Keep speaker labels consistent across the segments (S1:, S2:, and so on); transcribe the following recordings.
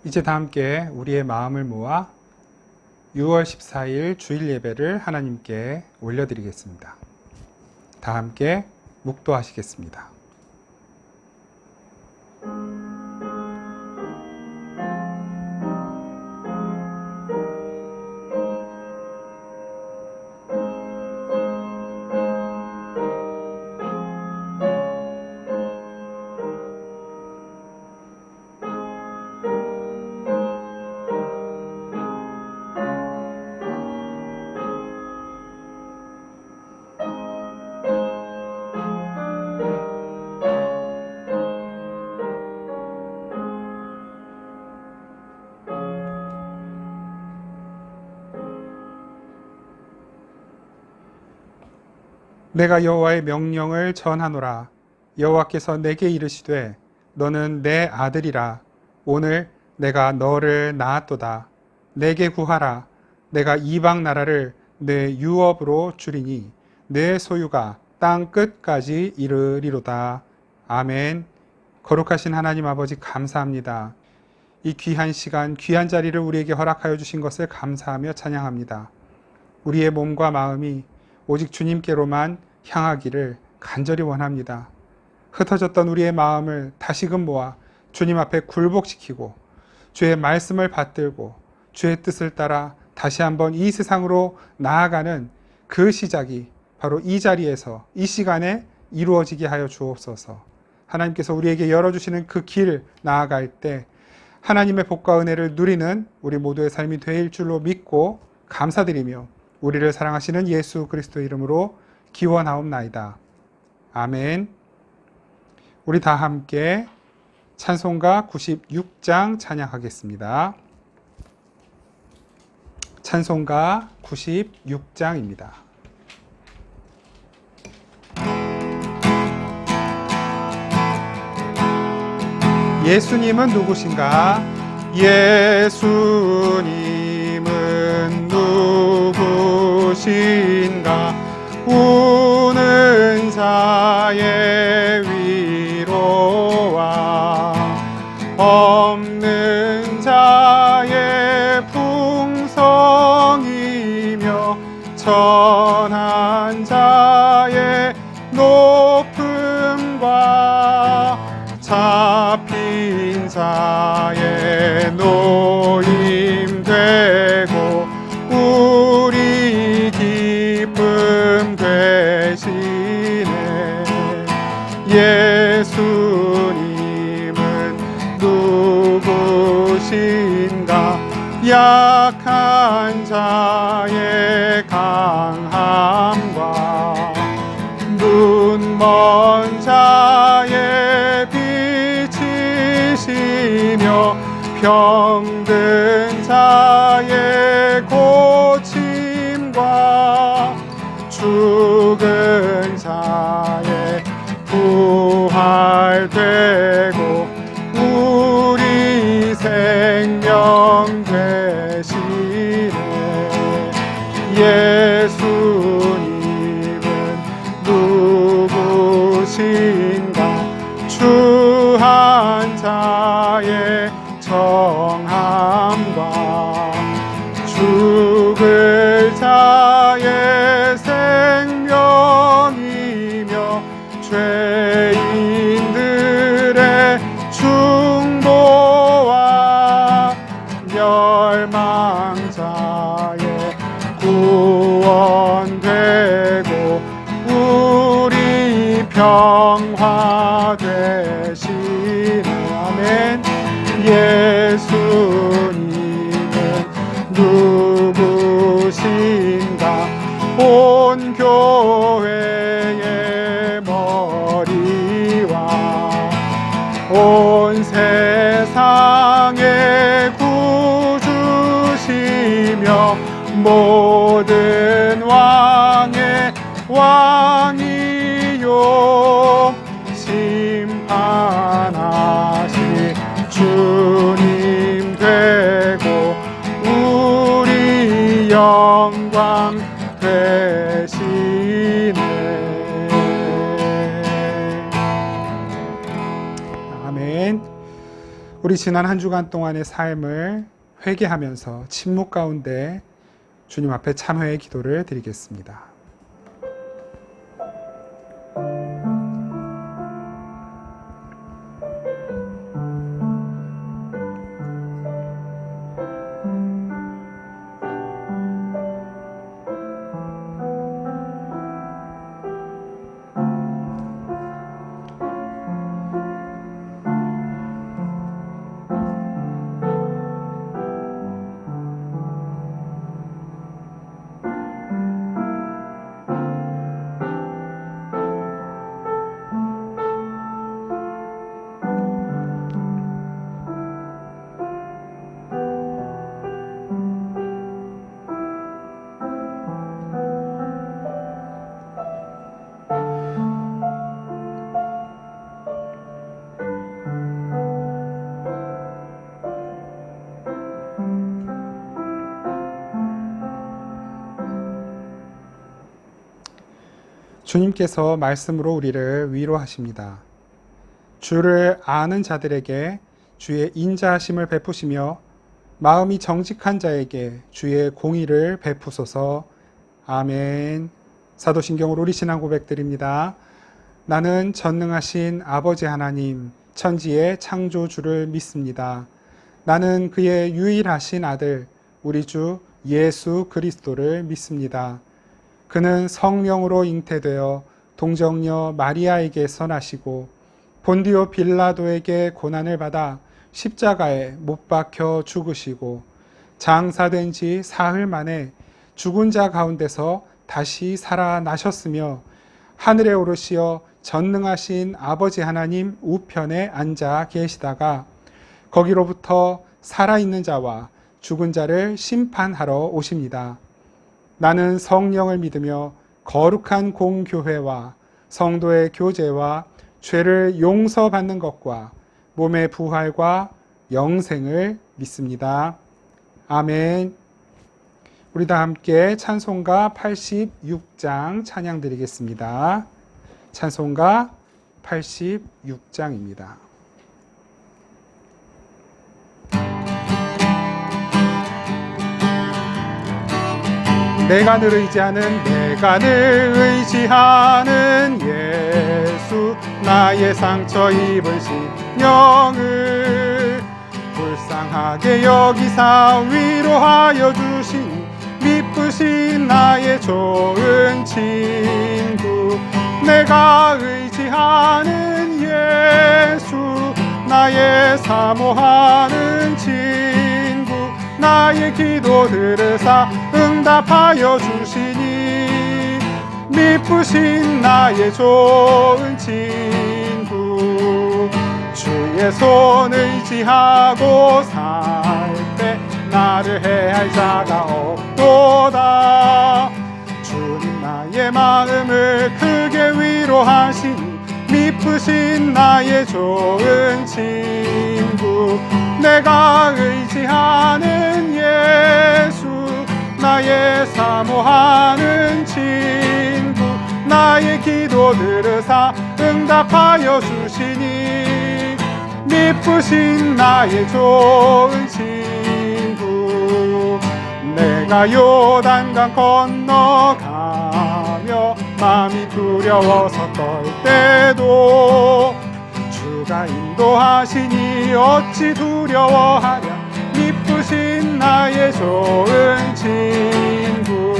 S1: 이제 다 함께 우리의 마음을 모아 6월 14일 주일 예배를 하나님께 올려드리겠습니다. 다 함께 묵도하시겠습니다. 내가 여호와의 명령을 전하노라. 여호와께서 내게 이르시되 너는 내 아들이라. 오늘 내가 너를 낳았도다. 내게 구하라. 내가 이방 나라를 내 유업으로 주리니 내 소유가 땅 끝까지 이르리로다. 아멘. 거룩하신 하나님 아버지 감사합니다. 이 귀한 시간, 귀한 자리를 우리에게 허락하여 주신 것을 감사하며 찬양합니다. 우리의 몸과 마음이 오직 주님께로만 향하기를 간절히 원합니다. 흩어졌던 우리의 마음을 다시금 모아 주님 앞에 굴복시키고 주의 말씀을 받들고 주의 뜻을 따라 다시 한번 이 세상으로 나아가는 그 시작이 바로 이 자리에서 이 시간에 이루어지게 하여 주옵소서. 하나님께서 우리에게 열어주시는 그 길 나아갈 때 하나님의 복과 은혜를 누리는 우리 모두의 삶이 될 줄로 믿고 감사드리며 우리를 사랑하시는 예수 그리스도의 이름으로 기원하옵나이다. 아멘. 우리 다 함께 찬송가 96장 찬양하겠습니다. 찬송가 96장입니다. 예수님은 누구신가? 예수님은 누구신가? 우는 자의 위로와 없는 자의 풍성이며 천한 자의 높음과 잡힌 자의 노임 되고 우리 기쁨 되시네. 예수님은 누구신가? 약한 자의 강함과 눈먼 자의 빛이시며 병든 자의 고침과 죽은 자의 부활되고 우리 생명 되시네. 예수님은 누구신가? 추한 자의 정함과 죽을 자의 생명이며 죄인들의 중보와 멸망자의 구원되고 우리 평화 되시네. 아멘. 예수님은 누구신가? 온 교회의 머리와 온 세상의 구주시며 모든 왕의 왕이요 심판하실 주님 되고 우리 영광 되시네. 아멘. 우리 지난 한 주간 동안의 삶을 회개하면서 침묵 가운데 주님 앞에 참회의 기도를 드리겠습니다. 주님께서 말씀으로 우리를 위로하십니다. 주를 아는 자들에게 주의 인자하심을 베푸시며 마음이 정직한 자에게 주의 공의를 베푸소서. 아멘. 사도신경으로 우리 신앙 고백드립니다. 나는 전능하신 아버지 하나님, 천지의 창조주를 믿습니다. 나는 그의 유일하신 아들, 우리 주 예수 그리스도를 믿습니다. 그는 성령으로 잉태되어 동정녀 마리아에게서 나시고 본디오 빌라도에게 고난을 받아 십자가에 못 박혀 죽으시고 장사된 지 사흘 만에 죽은 자 가운데서 다시 살아나셨으며 하늘에 오르시어 전능하신 아버지 하나님 우편에 앉아 계시다가 거기로부터 살아있는 자와 죽은 자를 심판하러 오십니다. 나는 성령을 믿으며 거룩한 공교회와 성도의 교제와 죄를 용서받는 것과 몸의 부활과 영생을 믿습니다. 아멘. 우리 다 함께 찬송가 86장 찬양 드리겠습니다. 찬송가 86장입니다. 내가 늘 의지하는 예수, 나의 상처 입은 심령을 불쌍하게 여기사 위로하여 주시니 미쁘신 나의 좋은 친구. 내가 의지하는 예수, 나의 사모하는 친구. 나의 기도 들으사 응답하여 주시니 미쁘신 나의 좋은 친구. 주의 손 의지하고 살 때 나를 해할 자가 없도다. 주님 나의 마음을 크게 위로하시니 미쁘신 나의 좋은 친구. 내가 의지하는 예수, 나의 사모하는 친구. 나의 기도 들으사 응답하여 주시니 미쁘신 나의 좋은 친구. 내가 요단강 건너가며 마음이 두려워서 떨 때도 주가 인도하시니 어찌 두려워하랴. 미쁘신 나의 좋은 친구.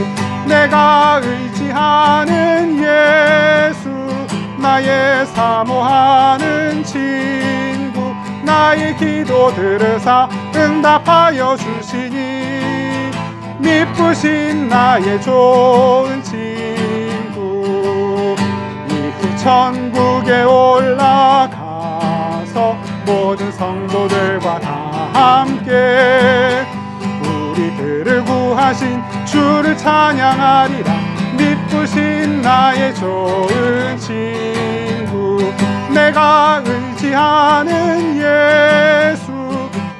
S1: 내가 의지하는 예수, 나의 사모하는 친구. 나의 기도 들으사 응답하여 주시니 미쁘신 나의 좋은 친구. 이후 천국에 올라가서 모든 성도들과 다 함께 우리들을 구하신 주를 찬양하리라. 미쁘신 나의 좋은 친구. 내가 의지하는 예수,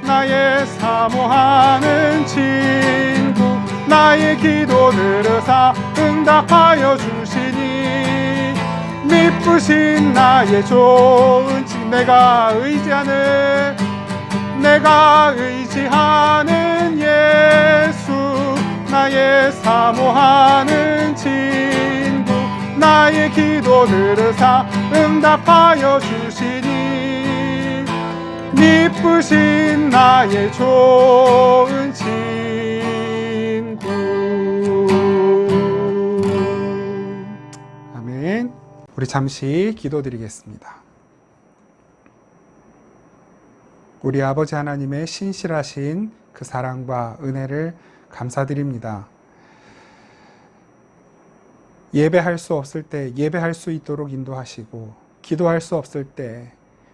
S1: 나의 사모하는 친구. 나의 기도 들으사 응답하여 주시니 미쁘신 나의 좋은 친구. 내가 의지하는 내가 의지하는 예수, 나의 사모하는 친구, 나의 기도 들으사 응답하여 주시니 미쁘신 나의 좋은 친구. 아멘. 우리 잠시 기도드리겠습니다. 우리 아버지 하나님의 신실하신 그 사랑과 은혜를 감사드립니다. 예배할 수 없을 때 예배할 수 있도록 인도하시고, 기도할 수 없을 때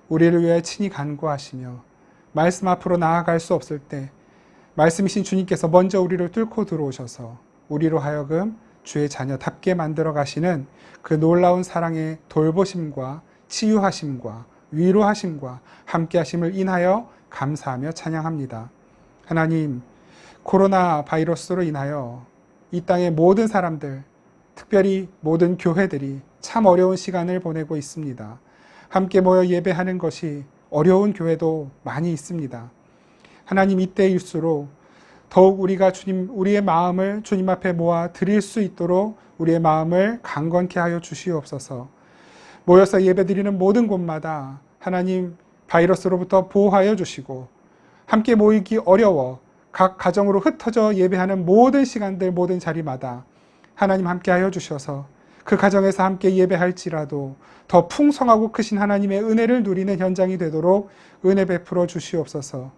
S1: 우리를 위해 친히 간구하시며, 말씀 앞으로 나아갈 수 없을 때 말씀이신 주님께서 먼저 우리를 뚫고 들어오셔서 우리로 하여금 주의 자녀답게 만들어 가시는 그 놀라운 사랑의 돌보심과 치유하심과 위로하심과 함께하심을 인하여 감사하며 찬양합니다. 하나님, 코로나 바이러스로 인하여 이 땅의 모든 사람들, 특별히 모든 교회들이 참 어려운 시간을 보내고 있습니다. 함께 모여 예배하는 것이 어려운 교회도 많이 있습니다. 하나님, 이때일수록 더욱 우리가 우리의 마음을 주님 앞에 모아 드릴 수 있도록 우리의 마음을 강건케 하여 주시옵소서. 모여서 예배드리는 모든 곳마다 하나님 바이러스로부터 보호하여 주시고, 함께 모이기 어려워 각 가정으로 흩어져 예배하는 모든 시간들, 모든 자리마다 하나님 함께하여 주셔서 그 가정에서 함께 예배할지라도 더 풍성하고 크신 하나님의 은혜를 누리는 현장이 되도록 은혜 베풀어 주시옵소서.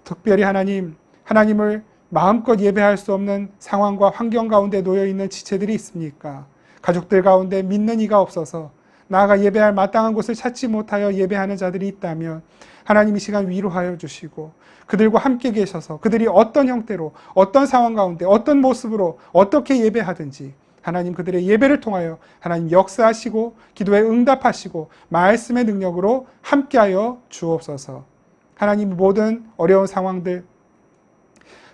S1: 특별히 하나님을 마음껏 예배할 수 없는 상황과 환경 가운데 놓여 있는 지체들이 있습니까? 가족들 가운데 믿는 이가 없어서 나아가 예배할 마땅한 곳을 찾지 못하여 예배하는 자들이 있다면 하나님 이 시간 위로하여 주시고, 그들과 함께 계셔서 그들이 어떤 형태로, 어떤 상황 가운데, 어떤 모습으로 어떻게 예배하든지 하나님 그들의 예배를 통하여 하나님 역사하시고 기도에 응답하시고 말씀의 능력으로 함께하여 주옵소서. 하나님 모든 어려운 상황들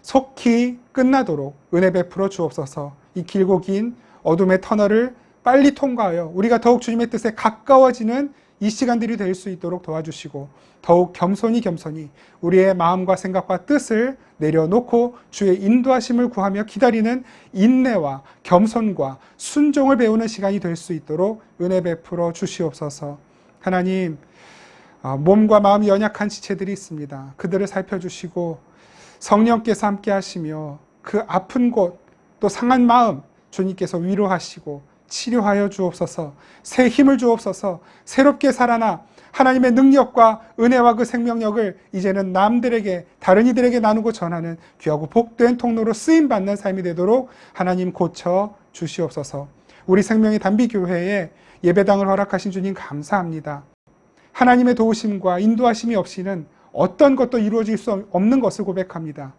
S1: 속히 끝나도록 은혜 베풀어 주옵소서. 이 길고 긴 어둠의 터널을 빨리 통과하여 우리가 더욱 주님의 뜻에 가까워지는 이 시간들이 될 수 있도록 도와주시고, 더욱 겸손히 우리의 마음과 생각과 뜻을 내려놓고 주의 인도하심을 구하며 기다리는 인내와 겸손과 순종을 배우는 시간이 될 수 있도록 은혜 베풀어 주시옵소서. 하나님, 몸과 마음이 연약한 지체들이 있습니다. 그들을 살펴주시고 성령께서 함께 하시며 그 아픈 곳, 또 상한 마음 주님께서 위로하시고 치료하여 주옵소서. 새 힘을 주옵소서. 새롭게 살아나 하나님의 능력과 은혜와 그 생명력을 이제는 남들에게, 다른 이들에게 나누고 전하는 귀하고 복된 통로로 쓰임받는 삶이 되도록 하나님 고쳐 주시옵소서. 우리 생명의 단비교회에 예배당을 허락하신 주님 감사합니다. 하나님의 도우심과 인도하심이 없이는 어떤 것도 이루어질 수 없는 것을 고백합니다.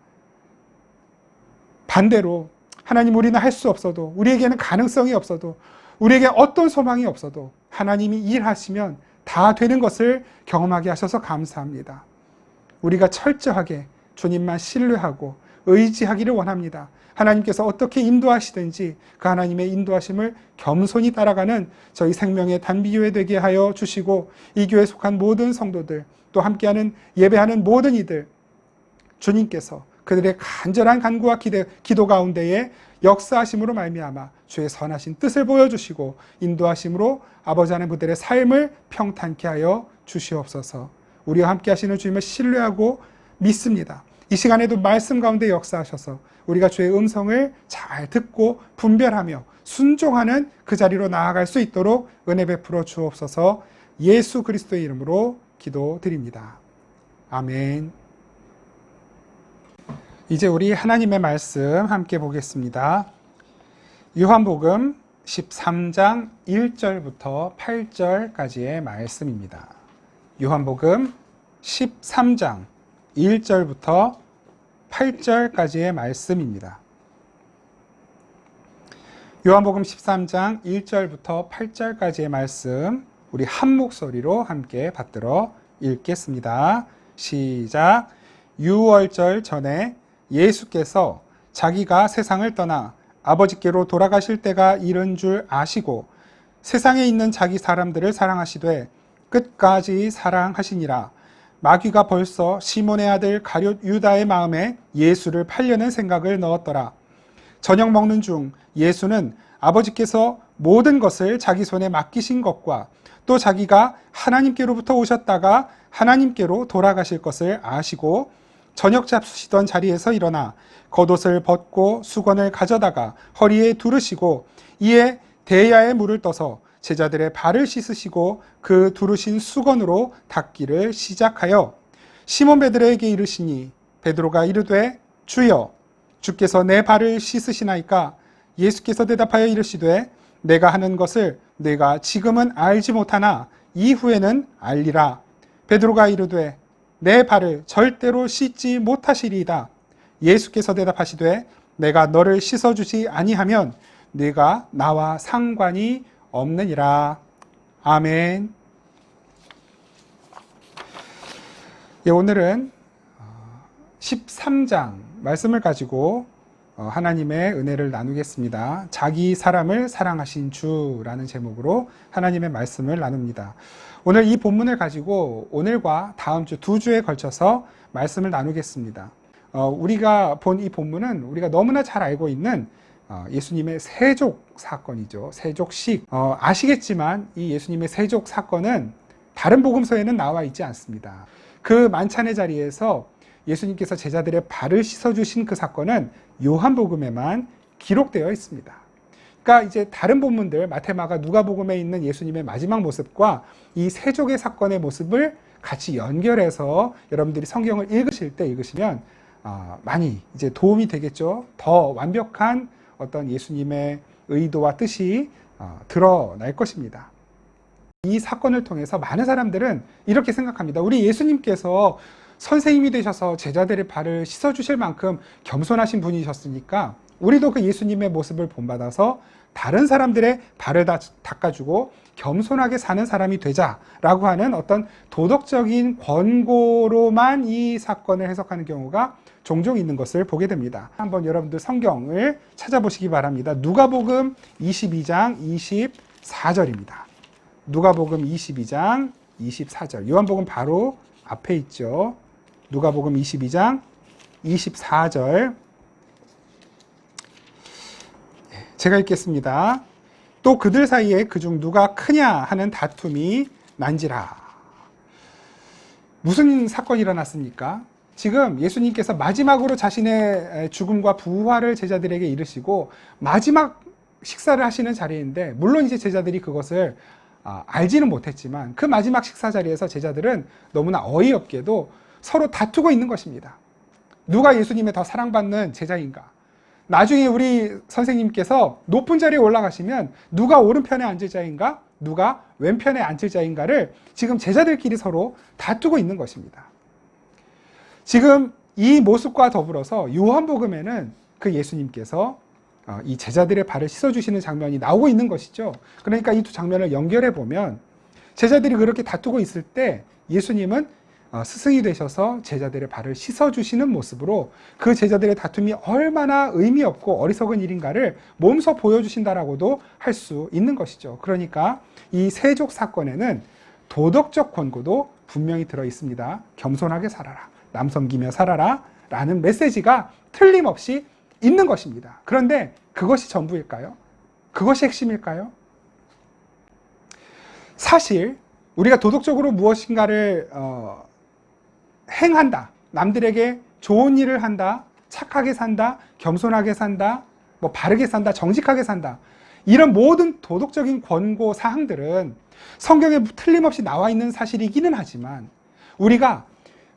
S1: 반대로 하나님, 우리는 할 수 없어도, 우리에게는 가능성이 없어도, 우리에게 어떤 소망이 없어도 하나님이 일하시면 다 되는 것을 경험하게 하셔서 감사합니다. 우리가 철저하게 주님만 신뢰하고 의지하기를 원합니다. 하나님께서 어떻게 인도하시든지 그 하나님의 인도하심을 겸손히 따라가는 저희 생명의 단비교회 되게 하여 주시고, 이 교회에 속한 모든 성도들, 또 함께하는 예배하는 모든 이들, 주님께서 그들의 간절한 간구와 기도 가운데에 역사하심으로 말미암아 주의 선하신 뜻을 보여주시고 인도하심으로 아버지 하나님 그들의 삶을 평탄케 하여 주시옵소서. 우리와 함께 하시는 주님을 신뢰하고 믿습니다. 이 시간에도 말씀 가운데 역사하셔서 우리가 주의 음성을 잘 듣고 분별하며 순종하는 그 자리로 나아갈 수 있도록 은혜 베풀어 주옵소서. 예수 그리스도의 이름으로 기도드립니다. 아멘. 이제 우리 하나님의 말씀 함께 보겠습니다. 요한복음 13장 1절부터 8절까지의 말씀입니다. 요한복음 13장 1절부터 8절까지의 말씀입니다. 요한복음 13장 1절부터 8절까지의 말씀, 우리 한 목소리로 함께 받들어 읽겠습니다. 시작. 유월절 전에 예수께서 자기가 세상을 떠나 아버지께로 돌아가실 때가 이른 줄 아시고 세상에 있는 자기 사람들을 사랑하시되 끝까지 사랑하시니라. 마귀가 벌써 시몬의 아들 가룟 유다의 마음에 예수를 팔려는 생각을 넣었더라. 저녁 먹는 중 예수는 아버지께서 모든 것을 자기 손에 맡기신 것과 또 자기가 하나님께로부터 오셨다가 하나님께로 돌아가실 것을 아시고 저녁 잡수시던 자리에서 일어나 겉옷을 벗고 수건을 가져다가 허리에 두르시고 이에 대야에 물을 떠서 제자들의 발을 씻으시고 그 두르신 수건으로 닦기를 시작하여 시몬 베드로에게 이르시니 베드로가 이르되 주여 주께서 내 발을 씻으시나이까? 예수께서 대답하여 이르시되 내가 하는 것을 내가 지금은 알지 못하나 이후에는 알리라. 베드로가 이르되 내 발을 절대로 씻지 못하시리이다. 예수께서 대답하시되 내가 너를 씻어주지 아니하면 네가 나와 상관이 없느니라. 아멘. 오늘은 13장 말씀을 가지고 하나님의 은혜를 나누겠습니다. 자기 사람을 사랑하신 주라는 제목으로 하나님의 말씀을 나눕니다. 오늘 이 본문을 가지고 오늘과 다음 주 2주에 걸쳐서 말씀을 나누겠습니다. 우리가 본 이 본문은 우리가 너무나 잘 알고 있는 예수님의 세족 사건이죠. 세족식. 아시겠지만 이 예수님의 세족 사건은 다른 복음서에는 나와 있지 않습니다. 그 만찬의 자리에서 예수님께서 제자들의 발을 씻어주신 그 사건은 요한복음에만 기록되어 있습니다. 그러니까 이제 다른 본문들 마태마가 누가복음에 있는 예수님의 마지막 모습과 이 세족의 사건의 모습을 같이 연결해서 여러분들이 성경을 읽으시면 많이 이제 도움이 되겠죠. 더 완벽한 어떤 예수님의 의도와 뜻이 드러날 것입니다. 이 사건을 통해서 많은 사람들은 이렇게 생각합니다. 우리 예수님께서 선생님이 되셔서 제자들의 발을 씻어주실 만큼 겸손하신 분이셨으니까 우리도 그 예수님의 모습을 본받아서 다른 사람들의 발을 닦아주고 겸손하게 사는 사람이 되자라고 하는 어떤 도덕적인 권고로만 이 사건을 해석하는 경우가 종종 있는 것을 보게 됩니다. 한번 여러분들 성경을 찾아보시기 바랍니다. 누가복음 22장 24절입니다. 누가복음 22장 24절. 요한복음 바로 앞에 있죠. 누가복음 22장 24절. 제가 읽겠습니다. 또 그들 사이에 그중 누가 크냐 하는 다툼이 난지라. 무슨 사건이 일어났습니까? 지금 예수님께서 마지막으로 자신의 죽음과 부활을 제자들에게 이르시고 마지막 식사를 하시는 자리인데, 물론 이제 제자들이 그것을 알지는 못했지만 그 마지막 식사 자리에서 제자들은 너무나 어이없게도 서로 다투고 있는 것입니다. 누가 예수님의 더 사랑받는 제자인가? 나중에 우리 선생님께서 높은 자리에 올라가시면 누가 오른편에 앉을 자인가? 누가 왼편에 앉을 자인가를 지금 제자들끼리 서로 다투고 있는 것입니다. 지금 이 모습과 더불어서 요한복음에는 그 예수님께서 이 제자들의 발을 씻어주시는 장면이 나오고 있는 것이죠. 그러니까 이 두 장면을 연결해 보면 제자들이 그렇게 다투고 있을 때 예수님은 스승이 되셔서 제자들의 발을 씻어주시는 모습으로 그 제자들의 다툼이 얼마나 의미 없고 어리석은 일인가를 몸소 보여주신다라고도 할 수 있는 것이죠. 그러니까 이 세족 사건에는 도덕적 권고도 분명히 들어 있습니다. 겸손하게 살아라, 남 섬기며 살아라 라는 메시지가 틀림없이 있는 것입니다. 그런데 그것이 전부일까요? 그것이 핵심일까요? 사실 우리가 도덕적으로 무엇인가를 행한다, 남들에게 좋은 일을 한다, 착하게 산다, 겸손하게 산다, 바르게 산다, 정직하게 산다, 이런 모든 도덕적인 권고 사항들은 성경에 틀림없이 나와 있는 사실이기는 하지만 우리가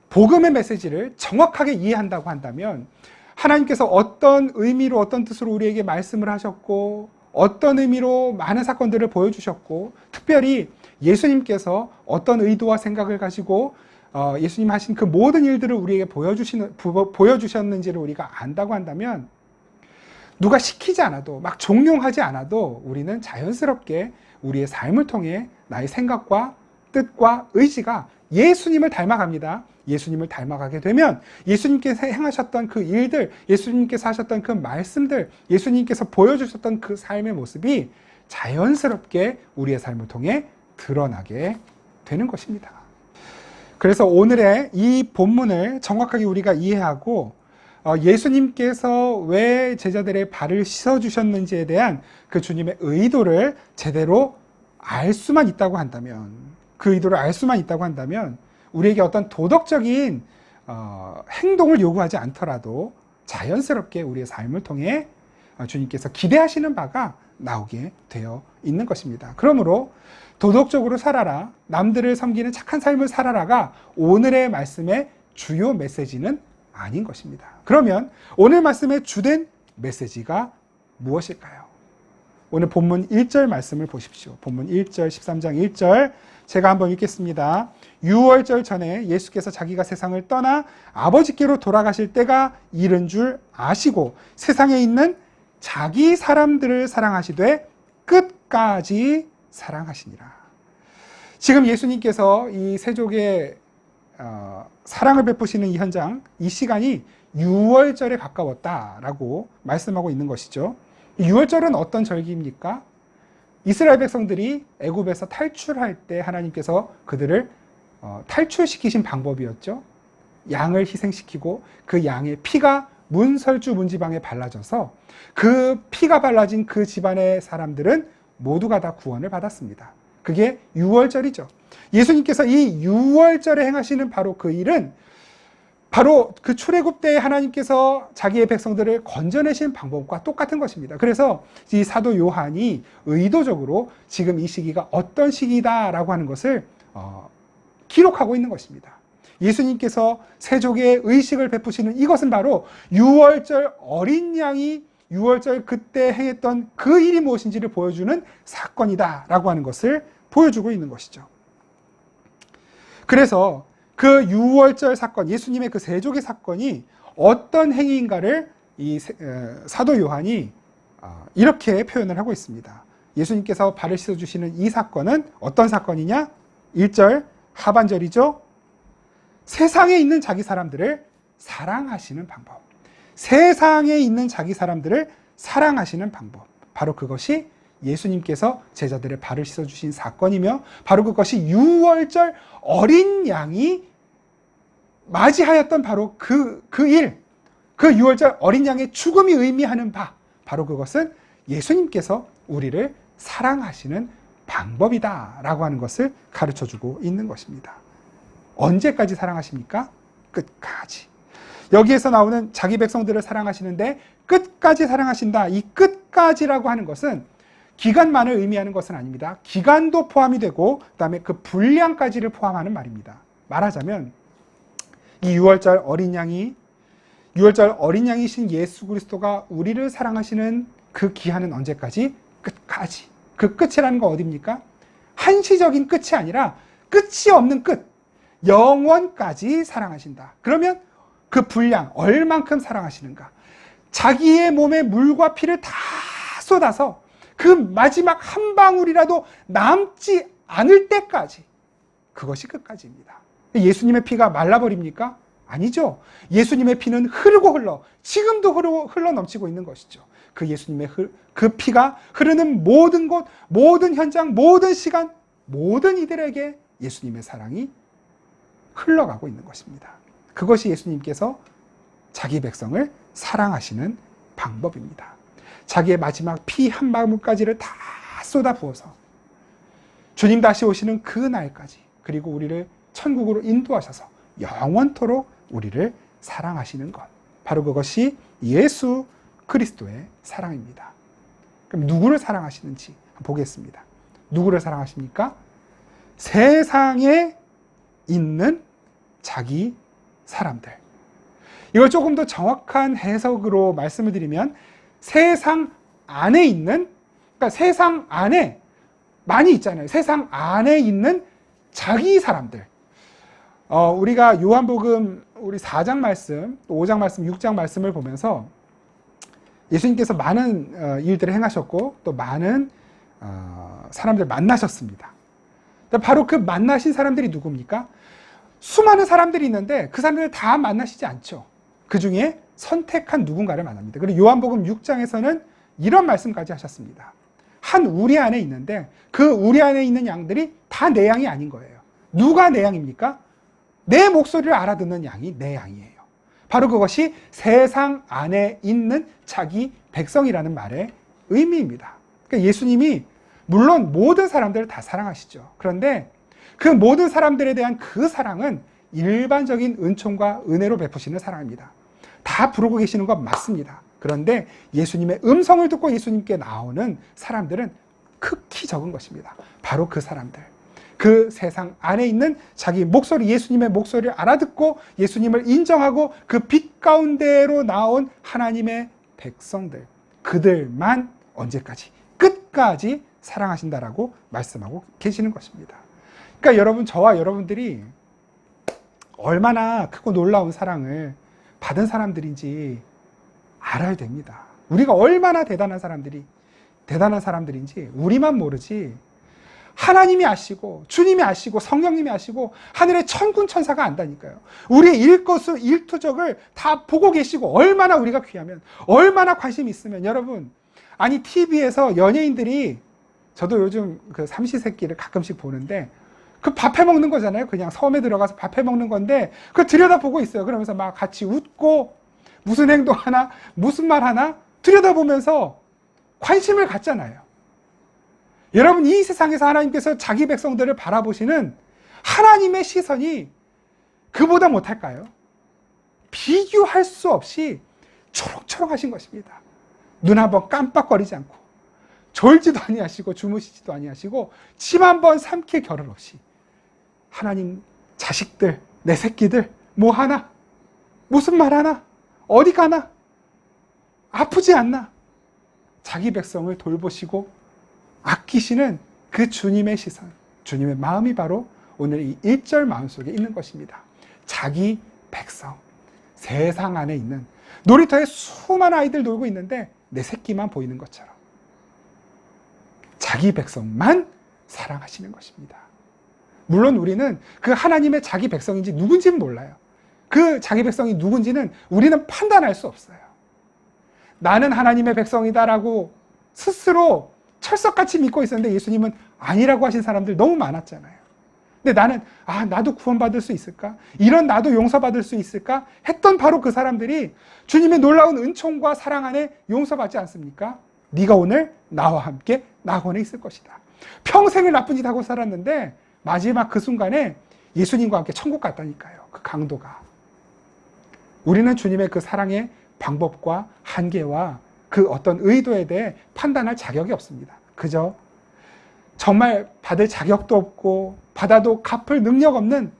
S1: 복음의 메시지를 정확하게 이해한다고 한다면 하나님께서 어떤 의미로 어떤 뜻으로 우리에게 말씀을 하셨고 어떤 의미로 많은 사건들을 보여주셨고 특별히 예수님께서 어떤 의도와 생각을 가지고 예수님 하신 그 모든 일들을 우리에게 보여주셨는지를 우리가 안다고 한다면 누가 시키지 않아도 막 종용하지 않아도 우리는 자연스럽게 우리의 삶을 통해 나의 생각과 뜻과 의지가 예수님을 닮아갑니다. 예수님을 닮아가게 되면 예수님께서 행하셨던 그 일들, 예수님께서 하셨던 그 말씀들, 예수님께서 보여주셨던 그 삶의 모습이 자연스럽게 우리의 삶을 통해 드러나게 되는 것입니다. 그래서 오늘의 이 본문을 정확하게 우리가 이해하고 예수님께서 왜 제자들의 발을 씻어주셨는지에 대한 그 주님의 의도를 제대로 알 수만 있다고 한다면, 그 의도를 알 수만 있다고 한다면 우리에게 어떤 도덕적인 행동을 요구하지 않더라도 자연스럽게 우리의 삶을 통해 주님께서 기대하시는 바가 나오게 되어 있는 것입니다. 그러므로 도덕적으로 살아라, 남들을 섬기는 착한 삶을 살아라가 오늘의 말씀의 주요 메시지는 아닌 것입니다. 그러면 오늘 말씀의 주된 메시지가 무엇일까요? 오늘 본문 1절 말씀을 보십시오. 본문 1절, 13장 1절 제가 한번 읽겠습니다. 유월절 전에 예수께서 자기가 세상을 떠나 아버지께로 돌아가실 때가 이른 줄 아시고 세상에 있는 자기 사람들을 사랑하시되 끝까지 사랑하시니라. 지금 예수님께서 이 세족의 사랑을 베푸시는 이 현장, 이 시간이 유월절에 가까웠다라고 말씀하고 있는 것이죠. 유월절은 어떤 절기입니까? 이스라엘 백성들이 애굽에서 탈출할 때 하나님께서 그들을 탈출시키신 방법이었죠. 양을 희생시키고 그 양의 피가 문설주 문지방에 발라져서 그 피가 발라진 그 집안의 사람들은 모두가 다 구원을 받았습니다. 그게 유월절이죠. 예수님께서 이 유월절에 행하시는 바로 그 일은 바로 그 출애굽 때에 하나님께서 자기의 백성들을 건져내신 방법과 똑같은 것입니다. 그래서 이 사도 요한이 의도적으로 지금 이 시기가 어떤 시기다라고 하는 것을 기록하고 있는 것입니다. 예수님께서 세족의 의식을 베푸시는 이것은 바로 유월절 어린 양이 유월절 그때 행했던 그 일이 무엇인지를 보여주는 사건이다라고 하는 것을 보여주고 있는 것이죠. 그래서 그 유월절 사건, 예수님의 그 세족의 사건이 어떤 행위인가를 이 사도 요한이 이렇게 표현을 하고 있습니다. 예수님께서 발을 씻어주시는 이 사건은 어떤 사건이냐? 1절 하반절이죠. 세상에 있는 자기 사람들을 사랑하시는 방법. 세상에 있는 자기 사람들을 사랑하시는 방법. 바로 그것이 예수님께서 제자들의 발을 씻어주신 사건이며 바로 그것이 유월절 어린 양이 맞이하였던 바로 그 일, 그 유월절 어린 양의 죽음이 의미하는 바, 바로 그것은 예수님께서 우리를 사랑하시는 방법이다라고 하는 것을 가르쳐주고 있는 것입니다. 언제까지 사랑하십니까? 끝까지. 여기에서 나오는 자기 백성들을 사랑하시는데 끝까지 사랑하신다. 이 끝까지라고 하는 것은 기간만을 의미하는 것은 아닙니다. 기간도 포함이 되고 그다음에 그 분량까지를 포함하는 말입니다. 말하자면 이 유월절 어린 양이신 예수 그리스도가 우리를 사랑하시는 그 기한은 언제까지? 끝까지. 그 끝이라는 건 어디입니까? 한시적인 끝이 아니라 끝이 없는 끝. 영원까지 사랑하신다. 그러면 그 분량, 얼만큼 사랑하시는가? 자기의 몸에 물과 피를 다 쏟아서 그 마지막 한 방울이라도 남지 않을 때까지, 그것이 끝까지입니다. 예수님의 피가 말라버립니까? 아니죠. 예수님의 피는 흐르고 흘러 지금도 흘러 넘치고 있는 것이죠. 그 예수님의 그 피가 흐르는 모든 곳, 모든 현장, 모든 시간, 모든 이들에게 예수님의 사랑이 흘러가고 있는 것입니다. 그것이 예수님께서 자기 백성을 사랑하시는 방법입니다. 자기의 마지막 피 한 방울까지를 다 쏟아부어서 주님 다시 오시는 그 날까지, 그리고 우리를 천국으로 인도하셔서 영원토록 우리를 사랑하시는 것, 바로 그것이 예수 그리스도의 사랑입니다. 그럼 누구를 사랑하시는지 보겠습니다. 누구를 사랑하십니까? 세상에 있는 자기 사람들. 이걸 조금 더 정확한 해석으로 말씀을 드리면 세상 안에 있는, 그러니까 세상 안에 많이 있잖아요. 세상 안에 있는 자기 사람들. 우리가 요한복음 우리 4장 말씀, 또 5장 말씀, 6장 말씀을 보면서 예수님께서 많은 일들을 행하셨고 또 많은 사람들 만나셨습니다. 바로 그 만나신 사람들이 누굽니까? 수많은 사람들이 있는데 그 사람들을 다 만나시지 않죠. 그 중에 선택한 누군가를 만납니다. 그리고 요한복음 6장에서는 이런 말씀까지 하셨습니다. 한 우리 안에 있는데 그 우리 안에 있는 양들이 다 내 양이 아닌 거예요. 누가 내 양입니까? 내 목소리를 알아듣는 양이 내 양이에요. 바로 그것이 세상 안에 있는 자기 백성이라는 말의 의미입니다. 그러니까 예수님이 물론 모든 사람들을 다 사랑하시죠. 그런데 그 모든 사람들에 대한 그 사랑은 일반적인 은총과 은혜로 베푸시는 사랑입니다. 다 부르고 계시는 건 맞습니다. 그런데 예수님의 음성을 듣고 예수님께 나오는 사람들은 극히 적은 것입니다. 바로 그 사람들. 그 세상 안에 있는 자기 목소리, 예수님의 목소리를 알아듣고 예수님을 인정하고 그 빛 가운데로 나온 하나님의 백성들, 그들만 언제까지? 끝까지 사랑하신다라고 말씀하고 계시는 것입니다. 그러니까 여러분, 저와 여러분들이 얼마나 크고 놀라운 사랑을 받은 사람들인지 알아야 됩니다. 우리가 얼마나 대단한 사람들인지 우리만 모르지 하나님이 아시고 주님이 아시고 성령님이 아시고 하늘의 천군 천사가 안다니까요. 우리의 일거수 일투족을 다 보고 계시고 얼마나 우리가 귀하면, 얼마나 관심이 있으면. 여러분, 아니 TV에서 연예인들이, 저도 요즘 그 삼시세끼를 가끔씩 보는데 그 밥 해먹는 거잖아요. 그냥 섬에 들어가서 밥 해먹는 건데 그걸 들여다보고 있어요. 그러면서 막 같이 웃고 무슨 행동하나 무슨 말 하나 들여다보면서 관심을 갖잖아요. 여러분, 이 세상에서 하나님께서 자기 백성들을 바라보시는 하나님의 시선이 그보다 못할까요? 비교할 수 없이 초롱초롱하신 것입니다. 눈 한번 깜빡거리지 않고 졸지도 아니하시고 주무시지도 아니하시고 침 한번 삼킬 겨를 없이 하나님 자식들, 내 새끼들 뭐 하나? 무슨 말 하나? 어디 가나? 아프지 않나? 자기 백성을 돌보시고 아끼시는 그 주님의 시선, 주님의 마음이 바로 오늘 이 1절 마음속에 있는 것입니다. 자기 백성, 세상 안에 있는, 놀이터에 수많은 아이들 놀고 있는데 내 새끼만 보이는 것처럼 자기 백성만 사랑하시는 것입니다. 물론 우리는 그 하나님의 자기 백성인지 누군지는 몰라요. 그 자기 백성이 누군지는 우리는 판단할 수 없어요. 나는 하나님의 백성이다라고 스스로 철석같이 믿고 있었는데 예수님은 아니라고 하신 사람들 너무 많았잖아요. 근데 나는 나도 구원받을 수 있을까? 이런 나도 용서받을 수 있을까? 했던 바로 그 사람들이 주님의 놀라운 은총과 사랑 안에 용서받지 않습니까? 네가 오늘 나와 함께 낙원에 있을 것이다. 평생을 나쁜 짓 하고 살았는데 마지막 그 순간에 예수님과 함께 천국 갔다니까요. 그 강도가. 우리는 주님의 그 사랑의 방법과 한계와 그 어떤 의도에 대해 판단할 자격이 없습니다. 그저 정말 받을 자격도 없고 받아도 갚을 능력 없는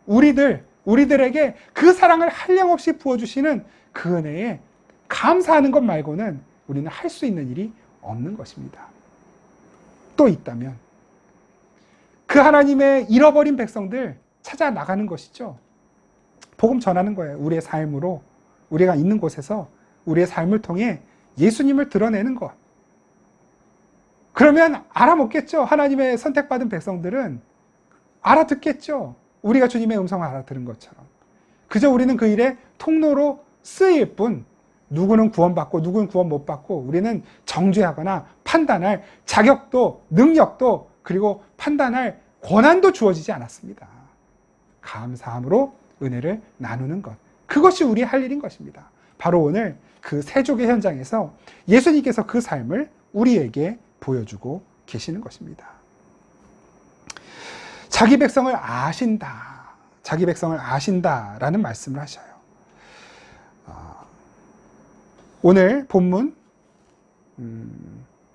S1: 우리들에게 그 사랑을 한량없이 부어주시는 그 은혜에 감사하는 것 말고는 우리는 할 수 있는 일이 없는 것입니다. 또 있다면 그 하나님의 잃어버린 백성들 찾아 나가는 것이죠. 복음 전하는 거예요. 우리의 삶으로, 우리가 있는 곳에서 우리의 삶을 통해 예수님을 드러내는 것. 그러면 알아먹겠죠. 하나님의 선택받은 백성들은 알아듣겠죠. 우리가 주님의 음성을 알아들은 것처럼. 그저 우리는 그 일의 통로로 쓰일 뿐, 누구는 구원받고 누구는 구원 못 받고 우리는 정죄하거나 판단할 자격도 능력도 그리고 판단할 권한도 주어지지 않았습니다. 감사함으로 은혜를 나누는 것. 그것이 우리의 할 일인 것입니다. 바로 오늘 그 세족의 현장에서 예수님께서 그 삶을 우리에게 보여주고 계시는 것입니다. 자기 백성을 아신다. 자기 백성을 아신다라는 말씀을 하셔요. 오늘 본문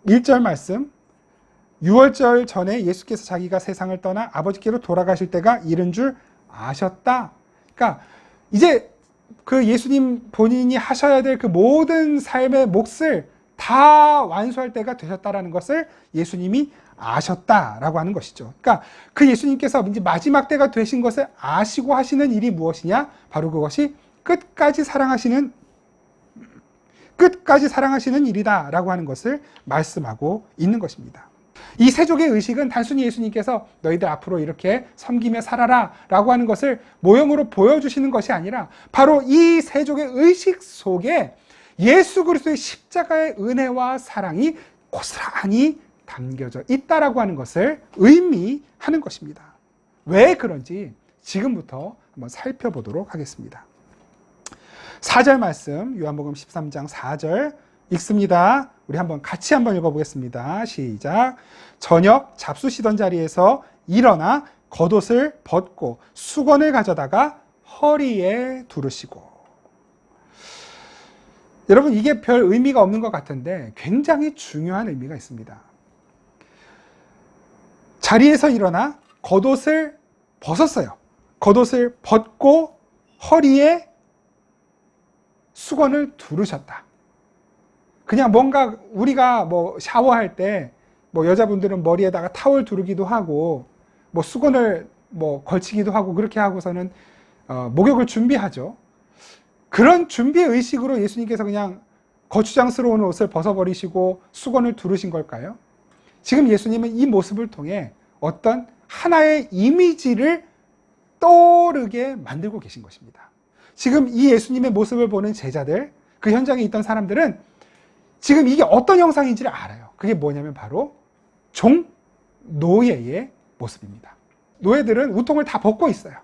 S1: 1절 말씀, 6월절 전에 예수께서 자기가 세상을 떠나 아버지께로 돌아가실 때가 이른 줄 아셨다. 그러니까 이제 그 예수님 본인이 하셔야 될 그 모든 삶의 몫을 다 완수할 때가 되셨다라는 것을 예수님이 아셨다라고 하는 것이죠. 그러니까 그 예수님께서 이제 마지막 때가 되신 것을 아시고 하시는 일이 무엇이냐? 바로 그것이 끝까지 사랑하시는 일이다라고 하는 것을 말씀하고 있는 것입니다. 이 세족의 의식은 단순히 예수님께서 너희들 앞으로 이렇게 섬기며 살아라 라고 하는 것을 모형으로 보여주시는 것이 아니라 바로 이 세족의 의식 속에 예수 그리스도의 십자가의 은혜와 사랑이 고스란히 담겨져 있다라고 하는 것을 의미하는 것입니다. 왜 그런지 지금부터 한번 살펴보도록 하겠습니다. 4절 말씀, 요한복음 13장 4절 읽습니다. 우리 같이 한번 읽어보겠습니다. 시작. 저녁 잡수시던 자리에서 일어나 겉옷을 벗고 수건을 가져다가 허리에 두르시고. 여러분, 이게 별 의미가 없는 것 같은데 굉장히 중요한 의미가 있습니다. 자리에서 일어나 겉옷을 벗었어요. 겉옷을 벗고 허리에 수건을 두르셨다. 그냥 뭔가 우리가 샤워할 때 여자분들은 머리에다가 타월 두르기도 하고 수건을 걸치기도 하고 그렇게 하고서는 목욕을 준비하죠. 그런 준비 의식으로 예수님께서 그냥 거추장스러운 옷을 벗어버리시고 수건을 두르신 걸까요? 지금 예수님은 이 모습을 통해 어떤 하나의 이미지를 떠오르게 만들고 계신 것입니다. 지금 이 예수님의 모습을 보는 제자들, 그 현장에 있던 사람들은 지금 이게 어떤 형상인지를 알아요. 그게 뭐냐면 바로 노예의 모습입니다. 노예들은 우통을 다 벗고 있어요.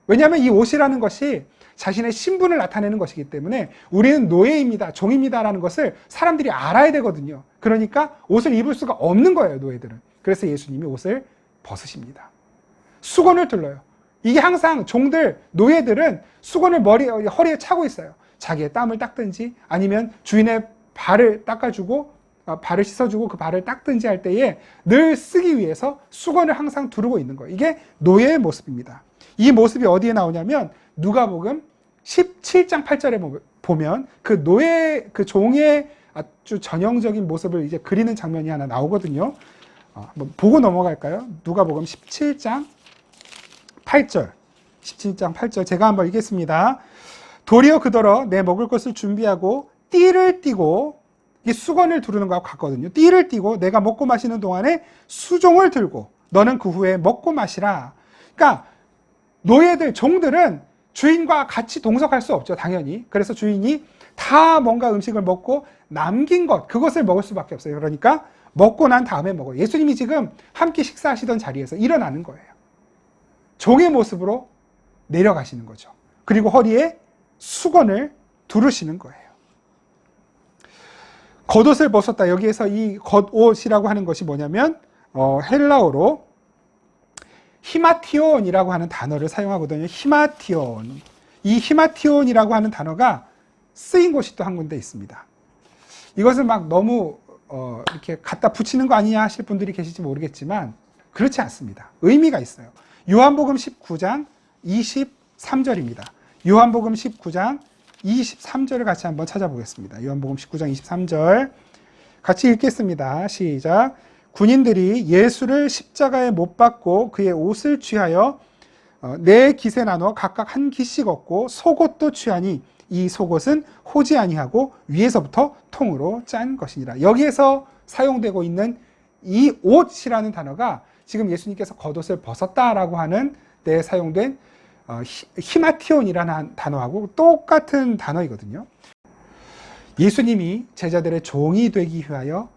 S1: 왜냐하면 이 옷이라는 것이 자신의 신분을 나타내는 것이기 때문에 우리는 노예입니다, 종입니다라는 것을 사람들이 알아야 되거든요. 그러니까 옷을 입을 수가 없는 거예요, 노예들은. 그래서 예수님이 옷을 벗으십니다. 수건을 둘러요. 이게 항상 노예들은 수건을 허리에 차고 있어요. 자기의 땀을 닦든지 아니면 주인의 발을 닦아주고 발을 씻어주고 그 발을 닦든지 할 때에 늘 쓰기 위해서 수건을 항상 두르고 있는 거예요. 이게 노예의 모습입니다. 이 모습이 어디에 나오냐면 누가복음 17장 8절에 보면 그 종의 아주 전형적인 모습을 이제 그리는 장면이 하나 나오거든요. 한번 보고 넘어갈까요? 누가복음 17장 8절. 17장 8절 제가 한번 읽겠습니다. 도리어 그더러 내 먹을 것을 준비하고 띠를 띠고, 이 수건을 두르는 것과 같거든요. 띠를 띠고 내가 먹고 마시는 동안에 수종을 들고 너는 그 후에 먹고 마시라. 그러니까 노예들, 종들은 주인과 같이 동석할 수 없죠, 당연히. 그래서 주인이 다 뭔가 음식을 먹고 남긴 그것을 먹을 수밖에 없어요. 그러니까 먹고 난 다음에 먹어요. 예수님이 지금 함께 식사하시던 자리에서 일어나는 거예요. 종의 모습으로 내려가시는 거죠. 그리고 허리에 수건을 두르시는 거예요. 겉옷을 벗었다. 여기에서 이 겉옷이라고 하는 것이 뭐냐면 헬라어로 히마티온이라고 하는 단어를 사용하거든요. 히마티온. 이 히마티온이라고 하는 단어가 쓰인 곳이 또 한 군데 있습니다. 이것을 너무 이렇게 갖다 붙이는 거 아니냐 하실 분들이 계실지 모르겠지만 그렇지 않습니다. 의미가 있어요. 요한복음 19장 23절입니다. 요한복음 19장 23절을 같이 한번 찾아보겠습니다. 요한복음 19장 23절 같이 읽겠습니다. 시작. 군인들이 예수를 십자가에 못 박고 그의 옷을 취하여 네 깃에 나눠 각각 한 깃씩 얻고 속옷도 취하니 이 속옷은 호지 아니하고 위에서부터 통으로 짠 것이니라. 여기에서 사용되고 있는 이 옷이라는 단어가 지금 예수님께서 겉옷을 벗었다라고 하는 데 사용된 히마티온이라는 단어하고 똑같은 단어이거든요. 예수님이 제자들의 종이 되기 위하여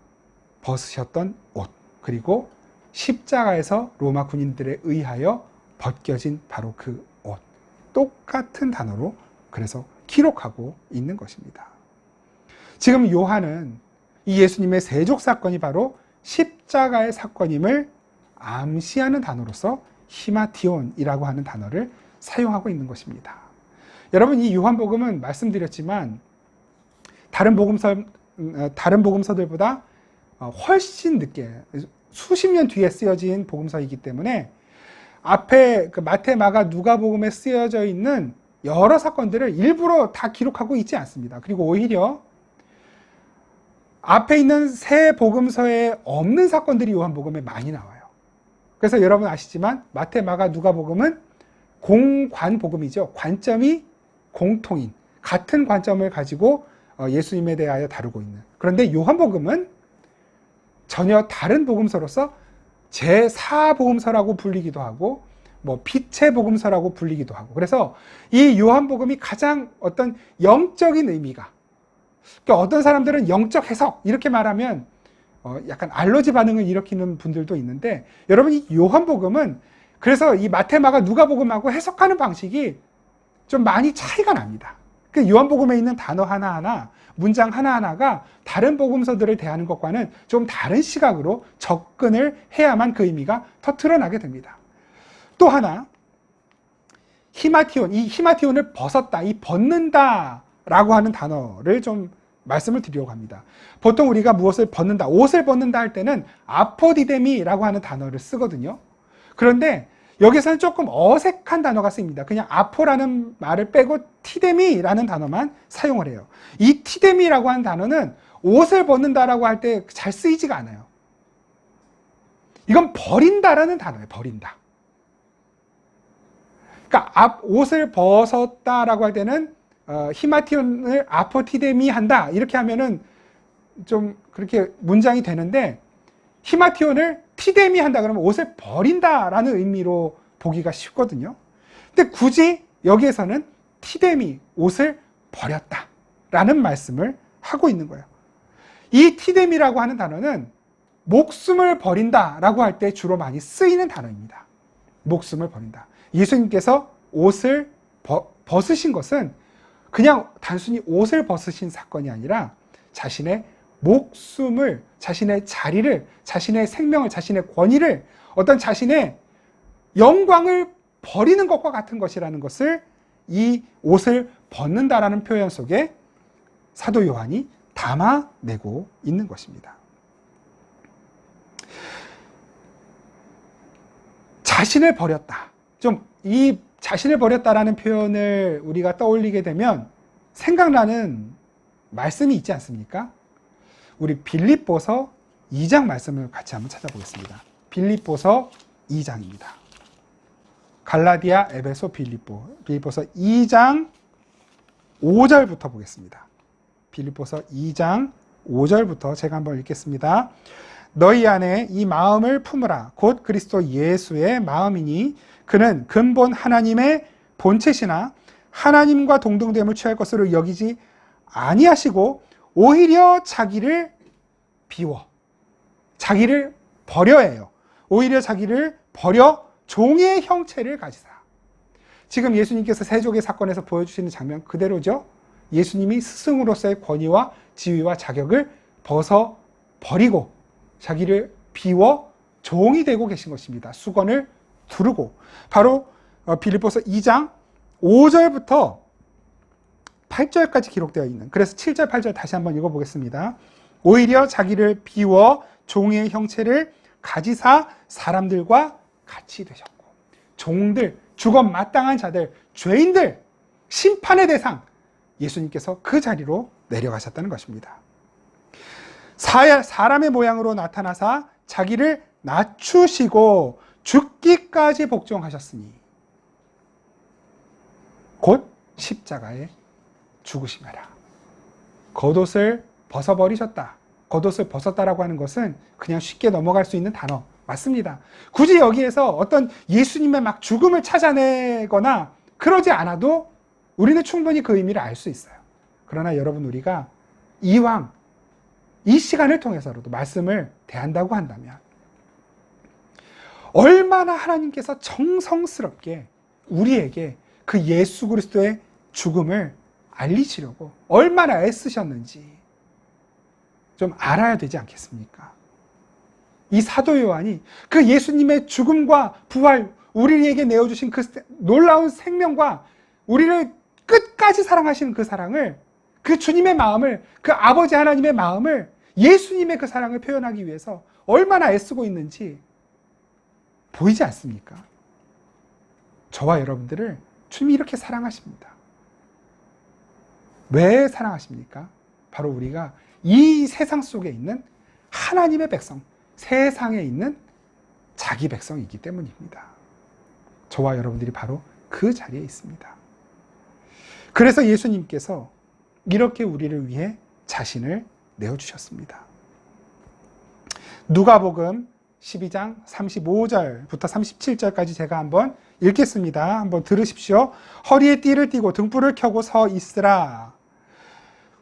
S1: 벗으셨던 옷, 그리고 십자가에서 로마 군인들에 의하여 벗겨진 바로 그 옷, 똑같은 단어로 그래서 기록하고 있는 것입니다. 지금 요한은 이 예수님의 세족 사건이 바로 십자가의 사건임을 암시하는 단어로서 히마티온이라고 하는 단어를 사용하고 있는 것입니다. 여러분, 이 요한복음은 말씀드렸지만 다른 복음서들보다 훨씬 늦게 수십 년 뒤에 쓰여진 복음서이기 때문에 앞에 마태, 마가, 누가복음에 쓰여져 있는 여러 사건들을 일부러 다 기록하고 있지 않습니다. 그리고 오히려 앞에 있는 세 복음서에 없는 사건들이 요한복음에 많이 나와요. 그래서 여러분 아시지만 마태, 마가, 누가복음은 공관복음이죠. 관점이 공통인 같은 관점을 가지고 예수님에 대하여 다루고 있는. 그런데 요한복음은 전혀 다른 복음서로서 제4복음서라고 불리기도 하고 빛의 복음서라고 불리기도 하고, 그래서 이 요한복음이 가장 어떤 영적인 의미가, 그러니까 어떤 사람들은 영적 해석 이렇게 말하면 약간 알러지 반응을 일으키는 분들도 있는데, 여러분 이 요한복음은 그래서 이 마테마가 누가복음하고 해석하는 방식이 좀 많이 차이가 납니다. 그 요한복음에 있는 단어 하나하나, 문장 하나하나가 다른 복음서들을 대하는 것과는 좀 다른 시각으로 접근을 해야만 그 의미가 더 드러나게 됩니다. 또 하나, 히마티온, 이 히마티온을 벗었다, 이 벗는다 라고 하는 단어를 좀 말씀을 드리려고 합니다. 보통 우리가 무엇을 벗는다, 옷을 벗는다 할 때는 아포디데미라고 하는 단어를 쓰거든요. 그런데 여기서는 조금 어색한 단어가 쓰입니다. 그냥 아포라는 말을 빼고 티데미라는 단어만 사용을 해요. 이 티데미라고 하는 단어는 옷을 벗는다라고 할 때 잘 쓰이지가 않아요. 이건 버린다라는 단어예요. 버린다. 그러니까 옷을 벗었다라고 할 때는 히마티온을 아포티데미 한다 이렇게 하면은 좀 그렇게 문장이 되는데, 히마티온을 티데미 한다 그러면 옷을 버린다라는 의미로 보기가 쉽거든요. 근데 굳이 여기에서는 티데미, 옷을 버렸다라는 말씀을 하고 있는 거예요. 이 티데미라고 하는 단어는 목숨을 버린다라고 할 때 주로 많이 쓰이는 단어입니다. 목숨을 버린다. 예수님께서 옷을 벗으신 것은 그냥 단순히 옷을 벗으신 사건이 아니라 자신의 목숨을, 자신의 자리를, 자신의 생명을, 자신의 권위를, 어떤 자신의 영광을 버리는 것과 같은 것이라는 것을 이 옷을 벗는다라는 표현 속에 사도 요한이 담아내고 있는 것입니다. 자신을 버렸다. 좀 이 자신을 버렸다라는 표현을 우리가 떠올리게 되면 생각나는 말씀이 있지 않습니까? 우리 빌립보서 2장 말씀을 같이 한번 찾아보겠습니다. 빌립보서 2장입니다. 갈라디아, 에베소, 빌립보서 2장 5절부터 보겠습니다. 빌립보서 2장 5절부터 제가 한번 읽겠습니다. 너희 안에 이 마음을 품으라. 곧 그리스도 예수의 마음이니 그는 근본 하나님의 본체시나 하나님과 동등됨을 취할 것으로 여기지 아니하시고 오히려 자기를 비워, 자기를 버려 해요. 오히려 자기를 버려 종의 형체를 가지사. 지금 예수님께서 세족의 사건에서 보여주시는 장면 그대로죠. 예수님이 스승으로서의 권위와 지위와 자격을 벗어버리고 자기를 비워 종이 되고 계신 것입니다. 수건을 두르고. 바로 빌립보서 2장 5절부터 8절까지 기록되어 있는, 그래서 7절, 8절 다시 한번 읽어보겠습니다. 오히려 자기를 비워 종의 형체를 가지사 사람들과 같이 되셨고, 종들, 죽음 마땅한 자들, 죄인들, 심판의 대상, 예수님께서 그 자리로 내려가셨다는 것입니다. 사람의 모양으로 나타나사 자기를 낮추시고 죽기까지 복종하셨으니 곧 십자가에 죽으심이라. 겉옷을 벗어버리셨다. 겉옷을 벗었다라고 하는 것은 그냥 쉽게 넘어갈 수 있는 단어 맞습니다. 굳이 여기에서 어떤 예수님의 막 죽음을 찾아내거나 그러지 않아도 우리는 충분히 그 의미를 알 수 있어요. 그러나 여러분, 우리가 이왕 이 시간을 통해서라도 말씀을 대한다고 한다면 얼마나 하나님께서 정성스럽게 우리에게 그 예수 그리스도의 죽음을 알리시려고 얼마나 애쓰셨는지 좀 알아야 되지 않겠습니까? 이 사도 요한이 그 예수님의 죽음과 부활, 우리에게 내어주신 그 놀라운 생명과 우리를 끝까지 사랑하시는 그 사랑을, 그 주님의 마음을, 그 아버지 하나님의 마음을, 예수님의 그 사랑을 표현하기 위해서 얼마나 애쓰고 있는지 보이지 않습니까? 저와 여러분들을 주님이 이렇게 사랑하십니다. 왜 사랑하십니까? 바로 우리가 이 세상 속에 있는 하나님의 백성, 세상에 있는 자기 백성이기 때문입니다. 저와 여러분들이 바로 그 자리에 있습니다. 그래서 예수님께서 이렇게 우리를 위해 자신을 내어주셨습니다. 누가복음 12장 35절부터 37절까지 제가 한번 읽겠습니다. 한번 들으십시오. 허리에 띠를 띠고 등불을 켜고 서 있으라.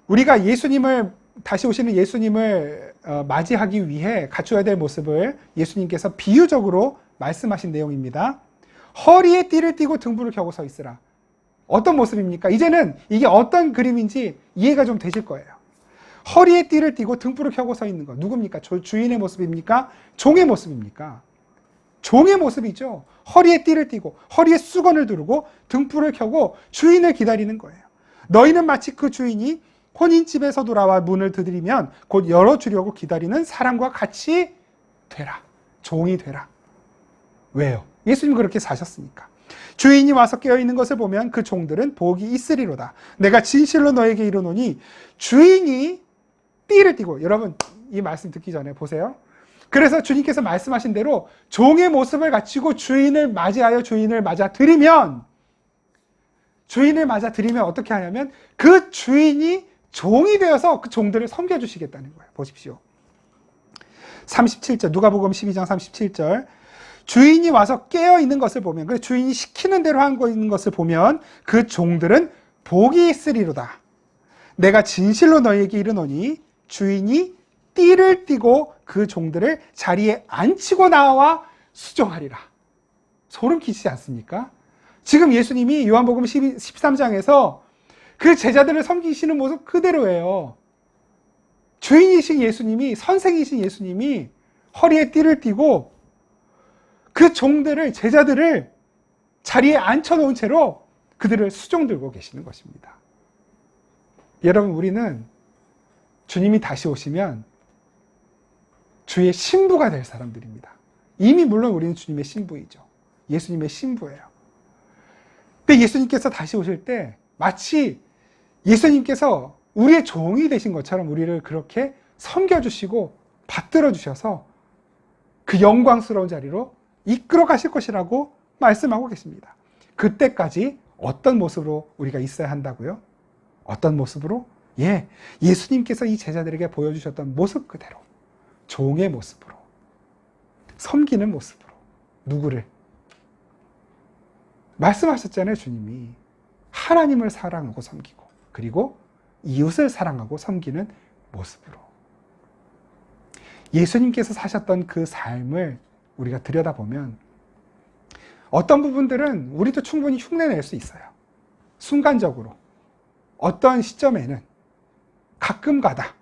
S1: 우리가 예수님을, 다시 오시는 예수님을 맞이하기 위해 갖춰야 될 모습을 예수님께서 비유적으로 말씀하신 내용입니다. 허리에 띠를 띠고 등불을 켜고 서 있으라. 어떤 모습입니까? 이제는 이게 어떤 그림인지 이해가 좀 되실 거예요. 허리에 띠를 띠고 등불을 켜고 서 있는 거 누굽니까? 주인의 모습입니까? 종의 모습입니까? 종의 모습이죠. 허리에 띠를 띠고 허리에 수건을 두르고 등불을 켜고 주인을 기다리는 거예요. 너희는 마치 그 주인이 혼인집에서 돌아와 문을 두드리면 곧 열어주려고 기다리는 사람과 같이 되라. 종이 되라. 왜요? 예수님 그렇게 사셨으니까. 주인이 와서 깨어있는 것을 보면 그 종들은 복이 있으리로다. 내가 진실로 너에게 이르노니 주인이 띠를 띠고, 여러분 이 말씀 듣기 전에 보세요. 그래서 주님께서 말씀하신 대로 종의 모습을 갖추고 주인을 맞이하여 주인을 맞아들이면 어떻게 하냐면 그 주인이 종이 되어서 그 종들을 섬겨주시겠다는 거예요. 보십시오. 37절, 누가복음 12장 37절. 주인이 와서 깨어있는 것을 보면, 그 주인이 시키는 대로 하고 있는 것을 보면 그 종들은 복이 있으리로다. 내가 진실로 너희에게 이르노니 주인이 띠를 띠고 그 종들을 자리에 앉히고 나와 수종하리라. 소름 끼치지 않습니까? 지금 예수님이 요한복음 13장에서 그 제자들을 섬기시는 모습 그대로예요. 주인이신 예수님이, 선생이신 예수님이 허리에 띠를 띠고 그 종들을, 제자들을 자리에 앉혀놓은 채로 그들을 수종 들고 계시는 것입니다. 여러분, 우리는 주님이 다시 오시면 주의 신부가 될 사람들입니다. 이미 물론 우리는 주님의 신부이죠. 예수님의 신부예요. 근데 예수님께서 다시 오실 때 마치 예수님께서 우리의 종이 되신 것처럼 우리를 그렇게 섬겨주시고 받들어 주셔서 그 영광스러운 자리로 이끌어 가실 것이라고 말씀하고 계십니다. 그때까지 어떤 모습으로 우리가 있어야 한다고요? 어떤 모습으로? 예수님께서 이 제자들에게 보여주셨던 모습 그대로, 종의 모습으로, 섬기는 모습으로. 누구를? 말씀하셨잖아요, 주님이. 하나님을 사랑하고 섬기고, 그리고 이웃을 사랑하고 섬기는 모습으로. 예수님께서 사셨던 그 삶을 우리가 들여다보면 어떤 부분들은 우리도 충분히 흉내낼 수 있어요. 순간적으로. 어떤 시점에는 가끔 가다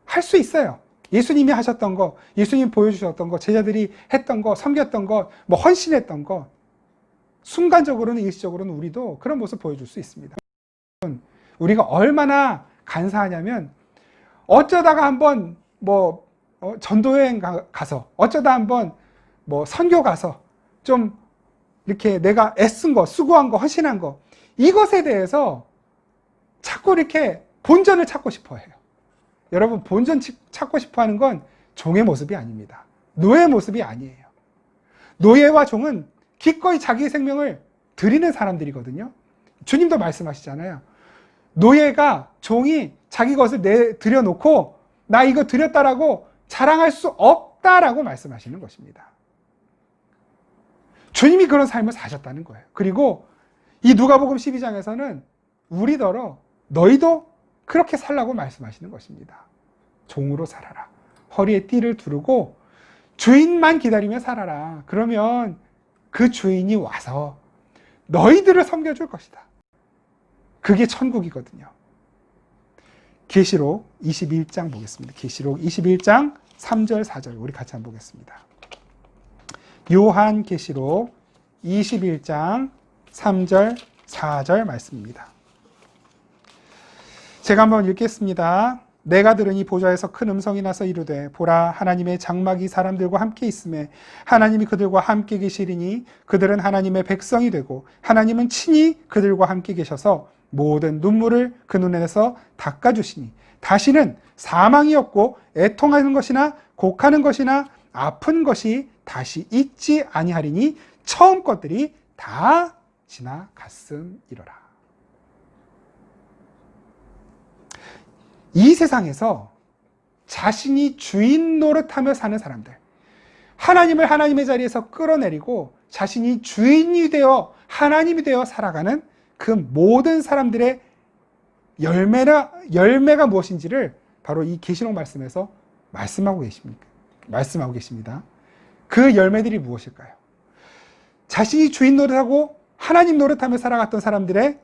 S1: 할 수 있어요. 예수님이 하셨던 거, 예수님 보여주셨던 거, 제자들이 했던 거, 섬겼던 거, 헌신했던 거, 순간적으로는, 일시적으로는 우리도 그런 모습 보여줄 수 있습니다. 우리가 얼마나 간사하냐면 어쩌다가 한번 전도여행 가서, 어쩌다 한번 선교 가서 좀 이렇게 내가 애쓴 거, 수고한 거, 헌신한 거, 이것에 대해서 자꾸 이렇게 본전을 찾고 싶어 해요. 여러분, 본전 찾고 싶어 하는 건 종의 모습이 아닙니다. 노예의 모습이 아니에요. 노예와 종은 기꺼이 자기 생명을 드리는 사람들이거든요. 주님도 말씀하시잖아요. 노예가, 종이 자기 것을 드려놓고 나 이거 드렸다라고 자랑할 수 없다라고 말씀하시는 것입니다. 주님이 그런 삶을 사셨다는 거예요. 그리고 이 누가복음 12장에서는 우리더러 너희도 그렇게 살라고 말씀하시는 것입니다. 종으로 살아라. 허리에 띠를 두르고 주인만 기다리며 살아라. 그러면 그 주인이 와서 너희들을 섬겨줄 것이다. 그게 천국이거든요. 계시록 21장 보겠습니다. 계시록 21장 3절 4절 우리 같이 한번 보겠습니다. 요한 계시록 21장 3절 4절 말씀입니다. 제가 한번 읽겠습니다. 내가 들으니 보좌에서 큰 음성이 나서 이르되 보라 하나님의 장막이 사람들과 함께 있음에 하나님이 그들과 함께 계시리니 그들은 하나님의 백성이 되고 하나님은 친히 그들과 함께 계셔서 모든 눈물을 그 눈에서 닦아주시니 다시는 사망이 없고 애통하는 것이나 곡하는 것이나 아픈 것이 다시 있지 아니하리니 처음 것들이 다 지나갔음이로라. 이 세상에서 자신이 주인 노릇하며 사는 사람들, 하나님을 하나님의 자리에서 끌어내리고 자신이 주인이 되어 하나님이 되어 살아가는 그 모든 사람들의 열매가 무엇인지를 바로 이 계시록 말씀에서 말씀하고 계십니다. 그 열매들이 무엇일까요? 자신이 주인 노릇하고 하나님 노릇하며 살아갔던 사람들의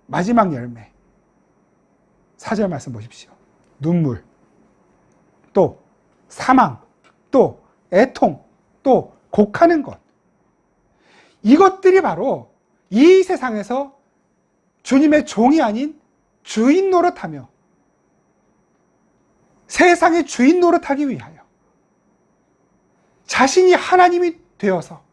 S1: 마지막 열매. 4절 말씀 보십시오. 눈물, 또 사망, 또 애통, 또 곡하는 것. 이것들이 바로 이 세상에서 주님의 종이 아닌 주인 노릇하며 세상의 주인 노릇하기 위하여 자신이 하나님이 되어서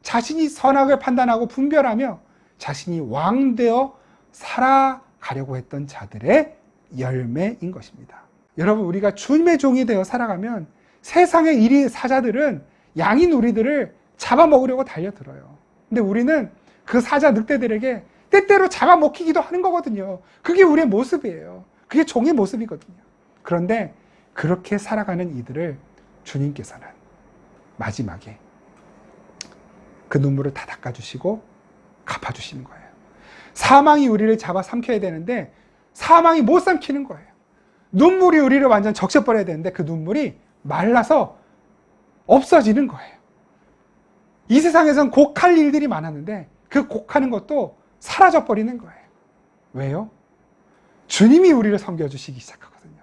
S1: 자신이 선악을 판단하고 분별하며 자신이 왕되어 살아가려고 했던 자들의 열매인 것입니다. 여러분, 우리가 주님의 종이 되어 살아가면 세상의 일이 사자들은 양인 우리들을 잡아먹으려고 달려들어요. 근데 우리는 그 사자 늑대들에게 때때로 잡아먹히기도 하는 거거든요. 그게 우리의 모습이에요. 그게 종의 모습이거든요. 그런데 그렇게 살아가는 이들을 주님께서는 마지막에 그 눈물을 다 닦아주시고 갚아주시는 거예요. 사망이 우리를 잡아 삼켜야 되는데 사망이 못 삼키는 거예요. 눈물이 우리를 완전 적셔버려야 되는데 그 눈물이 말라서 없어지는 거예요. 이 세상에선 곡할 일들이 많았는데 그 곡하는 것도 사라져버리는 거예요. 왜요? 주님이 우리를 섬겨주시기 시작하거든요.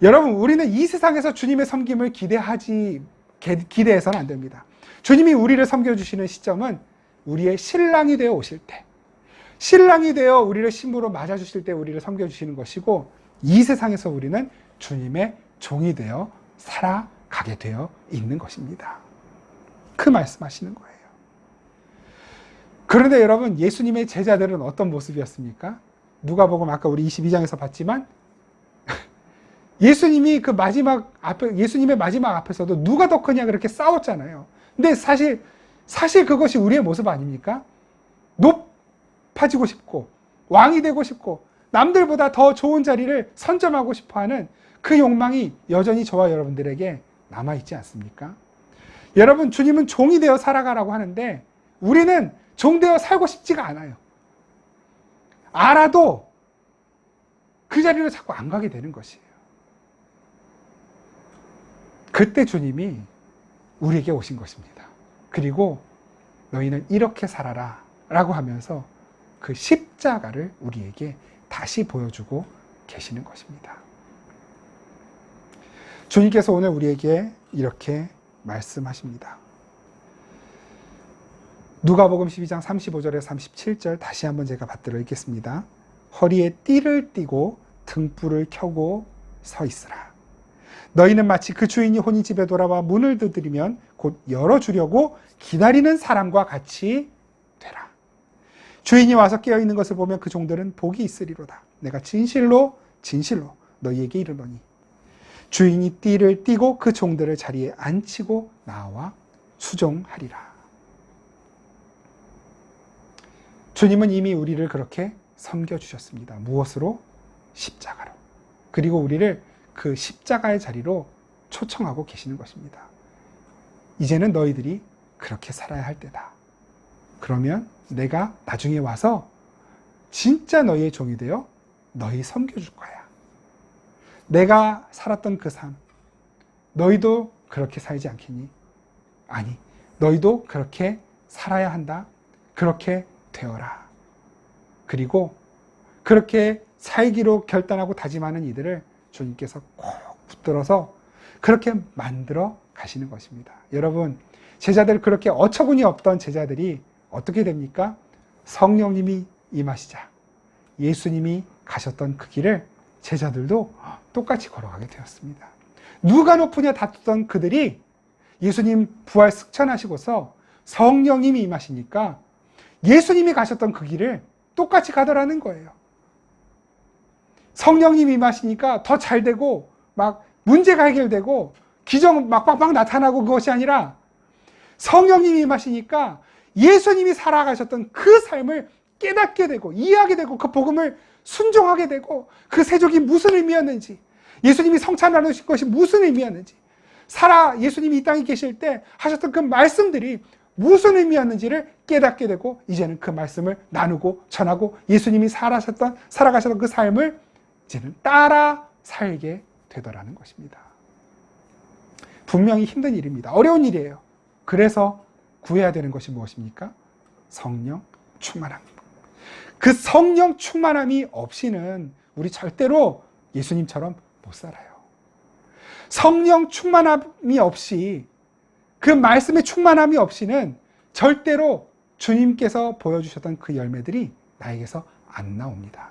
S1: 여러분, 우리는 이 세상에서 주님의 섬김을 기대해서는 안 됩니다. 주님이 우리를 섬겨주시는 시점은 우리의 신랑이 되어 오실 때, 신랑이 되어 우리를 신부로 맞아주실 때 우리를 섬겨주시는 것이고, 이 세상에서 우리는 주님의 종이 되어 살아가게 되어 있는 것입니다. 그 말씀하시는 거예요. 그런데 여러분, 예수님의 제자들은 어떤 모습이었습니까? 누가복음 아까 우리 22장에서 봤지만 예수님이 예수님의 마지막 앞에서도 누가 더 크냐 그렇게 싸웠잖아요. 근데 사실 그것이 우리의 모습 아닙니까? 높아지고 싶고 왕이 되고 싶고 남들보다 더 좋은 자리를 선점하고 싶어하는 그 욕망이 여전히 저와 여러분들에게 남아있지 않습니까? 여러분, 주님은 종이 되어 살아가라고 하는데 우리는 종 되어 살고 싶지가 않아요. 알아도 그 자리로 자꾸 안 가게 되는 것이에요. 그때 주님이 우리에게 오신 것입니다. 그리고 너희는 이렇게 살아라 라고 하면서 그 십자가를 우리에게 다시 보여주고 계시는 것입니다. 주님께서 오늘 우리에게 이렇게 말씀하십니다. 누가복음 12장 35절에서 37절 다시 한번 제가 받들어 읽겠습니다. 허리에 띠를 띠고 등불을 켜고 서 있으라. 너희는 마치 그 주인이 혼이 집에 돌아와 문을 두드리면 곧 열어주려고 기다리는 사람과 같이 되라. 주인이 와서 깨어있는 것을 보면 그 종들은 복이 있으리로다. 내가 진실로 너희에게 이르노니 주인이 띠를 띠고 그 종들을 자리에 앉히고 나와 수종하리라. 주님은 이미 우리를 그렇게 섬겨주셨습니다. 무엇으로? 십자가로. 그리고 우리를 그 십자가의 자리로 초청하고 계시는 것입니다. 이제는 너희들이 그렇게 살아야 할 때다. 그러면 내가 나중에 와서 진짜 너희의 종이 되어 너희 섬겨줄 거야. 내가 살았던 그 삶, 너희도 그렇게 살지 않겠니? 아니, 너희도 그렇게 살아야 한다. 그렇게 되어라. 그리고 그렇게 살기로 결단하고 다짐하는 이들을 주님께서 꼭 붙들어서 그렇게 만들어 가시는 것입니다. 여러분, 제자들 그렇게 어처구니 없던 제자들이 어떻게 됩니까? 성령님이 임하시자 예수님이 가셨던 그 길을 제자들도 똑같이 걸어가게 되었습니다. 누가 높으냐 다투던 그들이 예수님 부활 승천하시고서 성령님이 임하시니까 예수님이 가셨던 그 길을 똑같이 가더라는 거예요. 성령님이 임하시니까 더 잘 되고 막 문제가 해결되고 기적 막 빵빵 나타나고 그것이 아니라 성령님이 임하시니까 예수님이 살아가셨던 그 삶을 깨닫게 되고 이해하게 되고 그 복음을 순종하게 되고 그 세족이 무슨 의미였는지 예수님이 성찬하는 것이 무슨 의미였는지 예수님이 이 땅에 계실 때 하셨던 그 말씀들이 무슨 의미였는지를 깨닫게 되고 이제는 그 말씀을 나누고 전하고 예수님이 살아가셨던 그 삶을 이제는 따라 살게 되더라는 것입니다. 분명히 힘든 일입니다. 어려운 일이에요. 그래서 구해야 되는 것이 무엇입니까? 성령 충만함. 그 성령 충만함이 없이는 우리 절대로 예수님처럼 못 살아요. 성령 충만함이 없이, 그 말씀의 충만함이 없이는 절대로 주님께서 보여주셨던 그 열매들이 나에게서 안 나옵니다.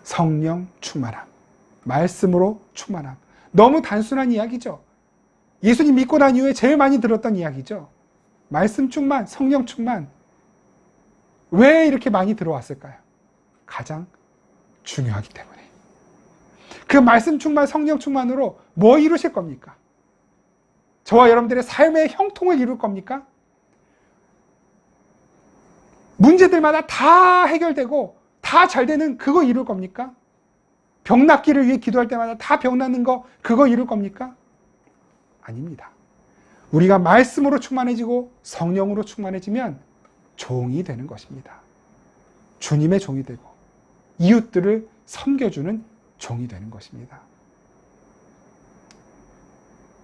S1: 성령 충만함, 말씀으로 충만함. 너무 단순한 이야기죠. 예수님 믿고 난 이후에 제일 많이 들었던 이야기죠. 말씀 충만, 성령 충만. 왜 이렇게 많이 들어왔을까요? 가장 중요하기 때문에. 그 말씀 충만, 성령 충만으로 뭐 이루실 겁니까? 저와 여러분들의 삶의 형통을 이룰 겁니까? 문제들마다 다 해결되고 다 잘 되는 그거 이룰 겁니까? 병 낫기를 위해 기도할 때마다 다 병 낫는 거 그거 이룰 겁니까? 아닙니다. 우리가 말씀으로 충만해지고 성령으로 충만해지면 종이 되는 것입니다. 주님의 종이 되고 이웃들을 섬겨주는 종이 되는 것입니다.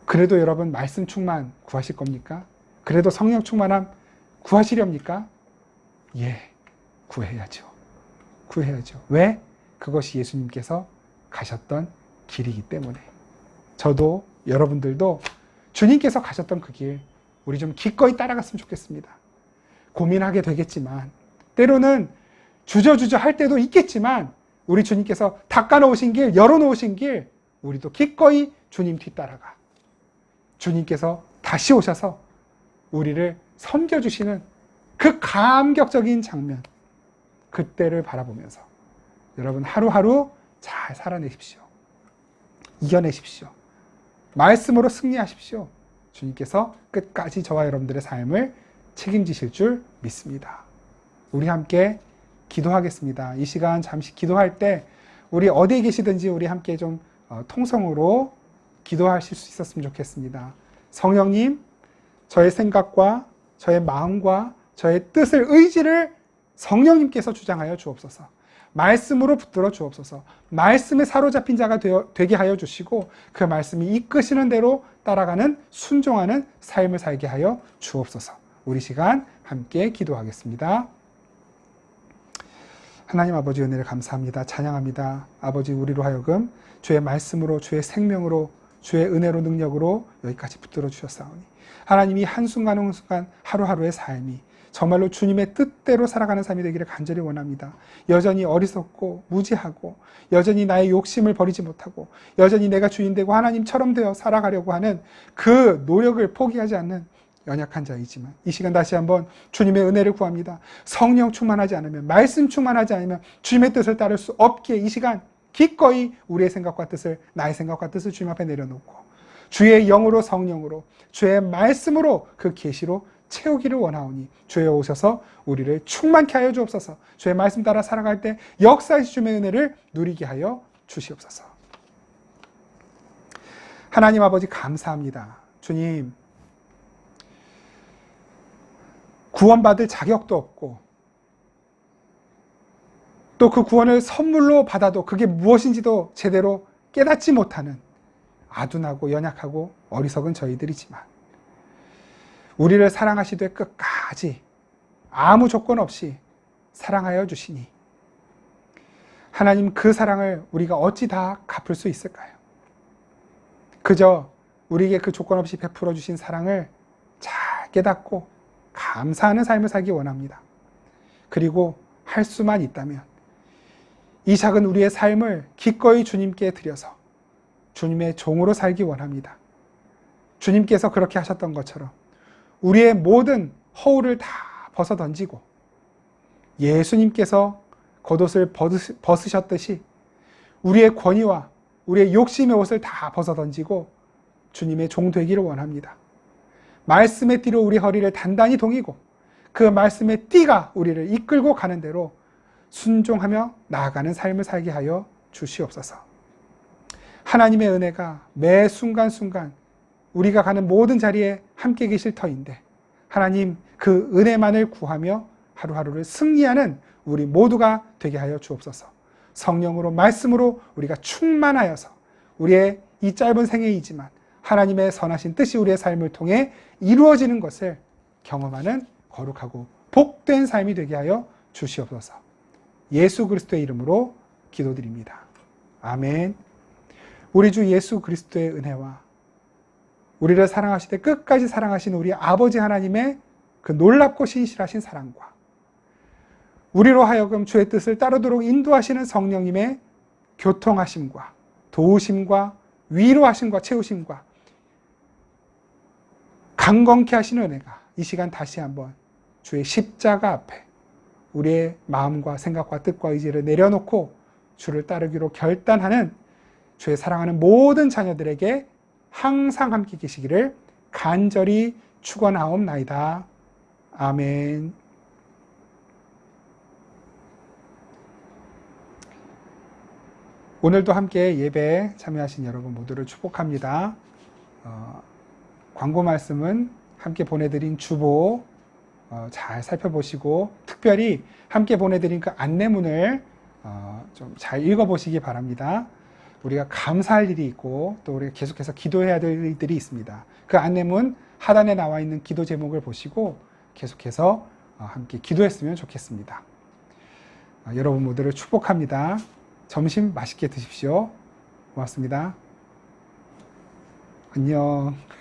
S1: 그래도 여러분 말씀 충만 구하실 겁니까? 그래도 성령 충만함 구하시렵니까? 예, 구해야죠. 구해야죠. 왜? 그것이 예수님께서 가셨던 길이기 때문에. 저도 여러분들도 주님께서 가셨던 그 길 우리 좀 기꺼이 따라갔으면 좋겠습니다. 고민하게 되겠지만, 때로는 주저주저 할 때도 있겠지만, 우리 주님께서 닦아놓으신 길, 열어놓으신 길 우리도 기꺼이 주님 뒤따라가 주님께서 다시 오셔서 우리를 섬겨주시는 그 감격적인 장면, 그때를 바라보면서 여러분 하루하루 잘 살아내십시오. 이겨내십시오. 말씀으로 승리하십시오. 주님께서 끝까지 저와 여러분들의 삶을 책임지실 줄 믿습니다. 우리 함께 기도하겠습니다. 이 시간 잠시 기도할 때 우리 어디에 계시든지 우리 함께 좀 통성으로 기도하실 수 있었으면 좋겠습니다. 성령님, 저의 생각과 저의 마음과 저의 뜻을, 의지를 성령님께서 주장하여 주옵소서. 말씀으로 붙들어 주옵소서. 말씀에 사로잡힌 자가 되게 하여 주시고 그 말씀이 이끄시는 대로 따라가는 순종하는 삶을 살게 하여 주옵소서. 우리 시간 함께 기도하겠습니다. 하나님 아버지, 은혜를 감사합니다. 찬양합니다. 아버지, 우리로 하여금 주의 말씀으로, 주의 생명으로, 주의 은혜로, 능력으로 여기까지 붙들어 주셨사오니 하나님이 한순간 한순간 하루하루의 삶이 정말로 주님의 뜻대로 살아가는 삶이 되기를 간절히 원합니다. 여전히 어리석고 무지하고 여전히 나의 욕심을 버리지 못하고 여전히 내가 주인 되고 하나님처럼 되어 살아가려고 하는 그 노력을 포기하지 않는 연약한 자이지만 이 시간 다시 한번 주님의 은혜를 구합니다. 성령 충만하지 않으면, 말씀 충만하지 않으면 주님의 뜻을 따를 수 없기에 이 시간 기꺼이 우리의 생각과 뜻을, 나의 생각과 뜻을 주님 앞에 내려놓고 주의 영으로, 성령으로, 주의 말씀으로 그 계시로 채우기를 원하오니 주여 오셔서 우리를 충만케 하여 주옵소서. 주의 말씀 따라 살아갈 때 역사하신 주님의 은혜를 누리게 하여 주시옵소서. 하나님 아버지, 감사합니다. 주님, 구원받을 자격도 없고 또 그 구원을 선물로 받아도 그게 무엇인지도 제대로 깨닫지 못하는 아둔하고 연약하고 어리석은 저희들이지만 우리를 사랑하시되 끝까지 아무 조건 없이 사랑하여 주시니 하나님, 그 사랑을 우리가 어찌 다 갚을 수 있을까요? 그저 우리에게 그 조건 없이 베풀어 주신 사랑을 잘 깨닫고 감사하는 삶을 살기 원합니다. 그리고 할 수만 있다면 이 작은 우리의 삶을 기꺼이 주님께 드려서 주님의 종으로 살기 원합니다. 주님께서 그렇게 하셨던 것처럼 우리의 모든 허울을 다 벗어던지고 예수님께서 겉옷을 벗으셨듯이 우리의 권위와 우리의 욕심의 옷을 다 벗어던지고 주님의 종 되기를 원합니다. 말씀의 띠로 우리 허리를 단단히 동이고 그 말씀의 띠가 우리를 이끌고 가는 대로 순종하며 나아가는 삶을 살게 하여 주시옵소서. 하나님의 은혜가 매 순간순간 우리가 가는 모든 자리에 함께 계실 터인데 하나님, 그 은혜만을 구하며 하루하루를 승리하는 우리 모두가 되게 하여 주옵소서. 성령으로, 말씀으로 우리가 충만하여서 우리의 이 짧은 생애이지만 하나님의 선하신 뜻이 우리의 삶을 통해 이루어지는 것을 경험하는 거룩하고 복된 삶이 되게 하여 주시옵소서. 예수 그리스도의 이름으로 기도드립니다. 아멘. 우리 주 예수 그리스도의 은혜와 우리를 사랑하시되 끝까지 사랑하신 우리 아버지 하나님의 그 놀랍고 신실하신 사랑과 우리로 하여금 주의 뜻을 따르도록 인도하시는 성령님의 교통하심과 도우심과 위로하심과 채우심과 강건케 하시는 은혜가 이 시간 다시 한번 주의 십자가 앞에 우리의 마음과 생각과 뜻과 의지를 내려놓고 주를 따르기로 결단하는 주의 사랑하는 모든 자녀들에게 항상 함께 계시기를 간절히 축원하옵나이다. 아멘. 오늘도 함께 예배에 참여하신 여러분 모두를 축복합니다. 광고 말씀은 함께 보내드린 주보 잘 살펴보시고 특별히 함께 보내드린 그 안내문을 좀 잘 읽어보시기 바랍니다. 우리가 감사할 일이 있고 또 우리가 계속해서 기도해야 될 일들이 있습니다. 그 안내문 하단에 나와 있는 기도 제목을 보시고 계속해서 함께 기도했으면 좋겠습니다. 여러분 모두를 축복합니다. 점심 맛있게 드십시오. 고맙습니다. 안녕.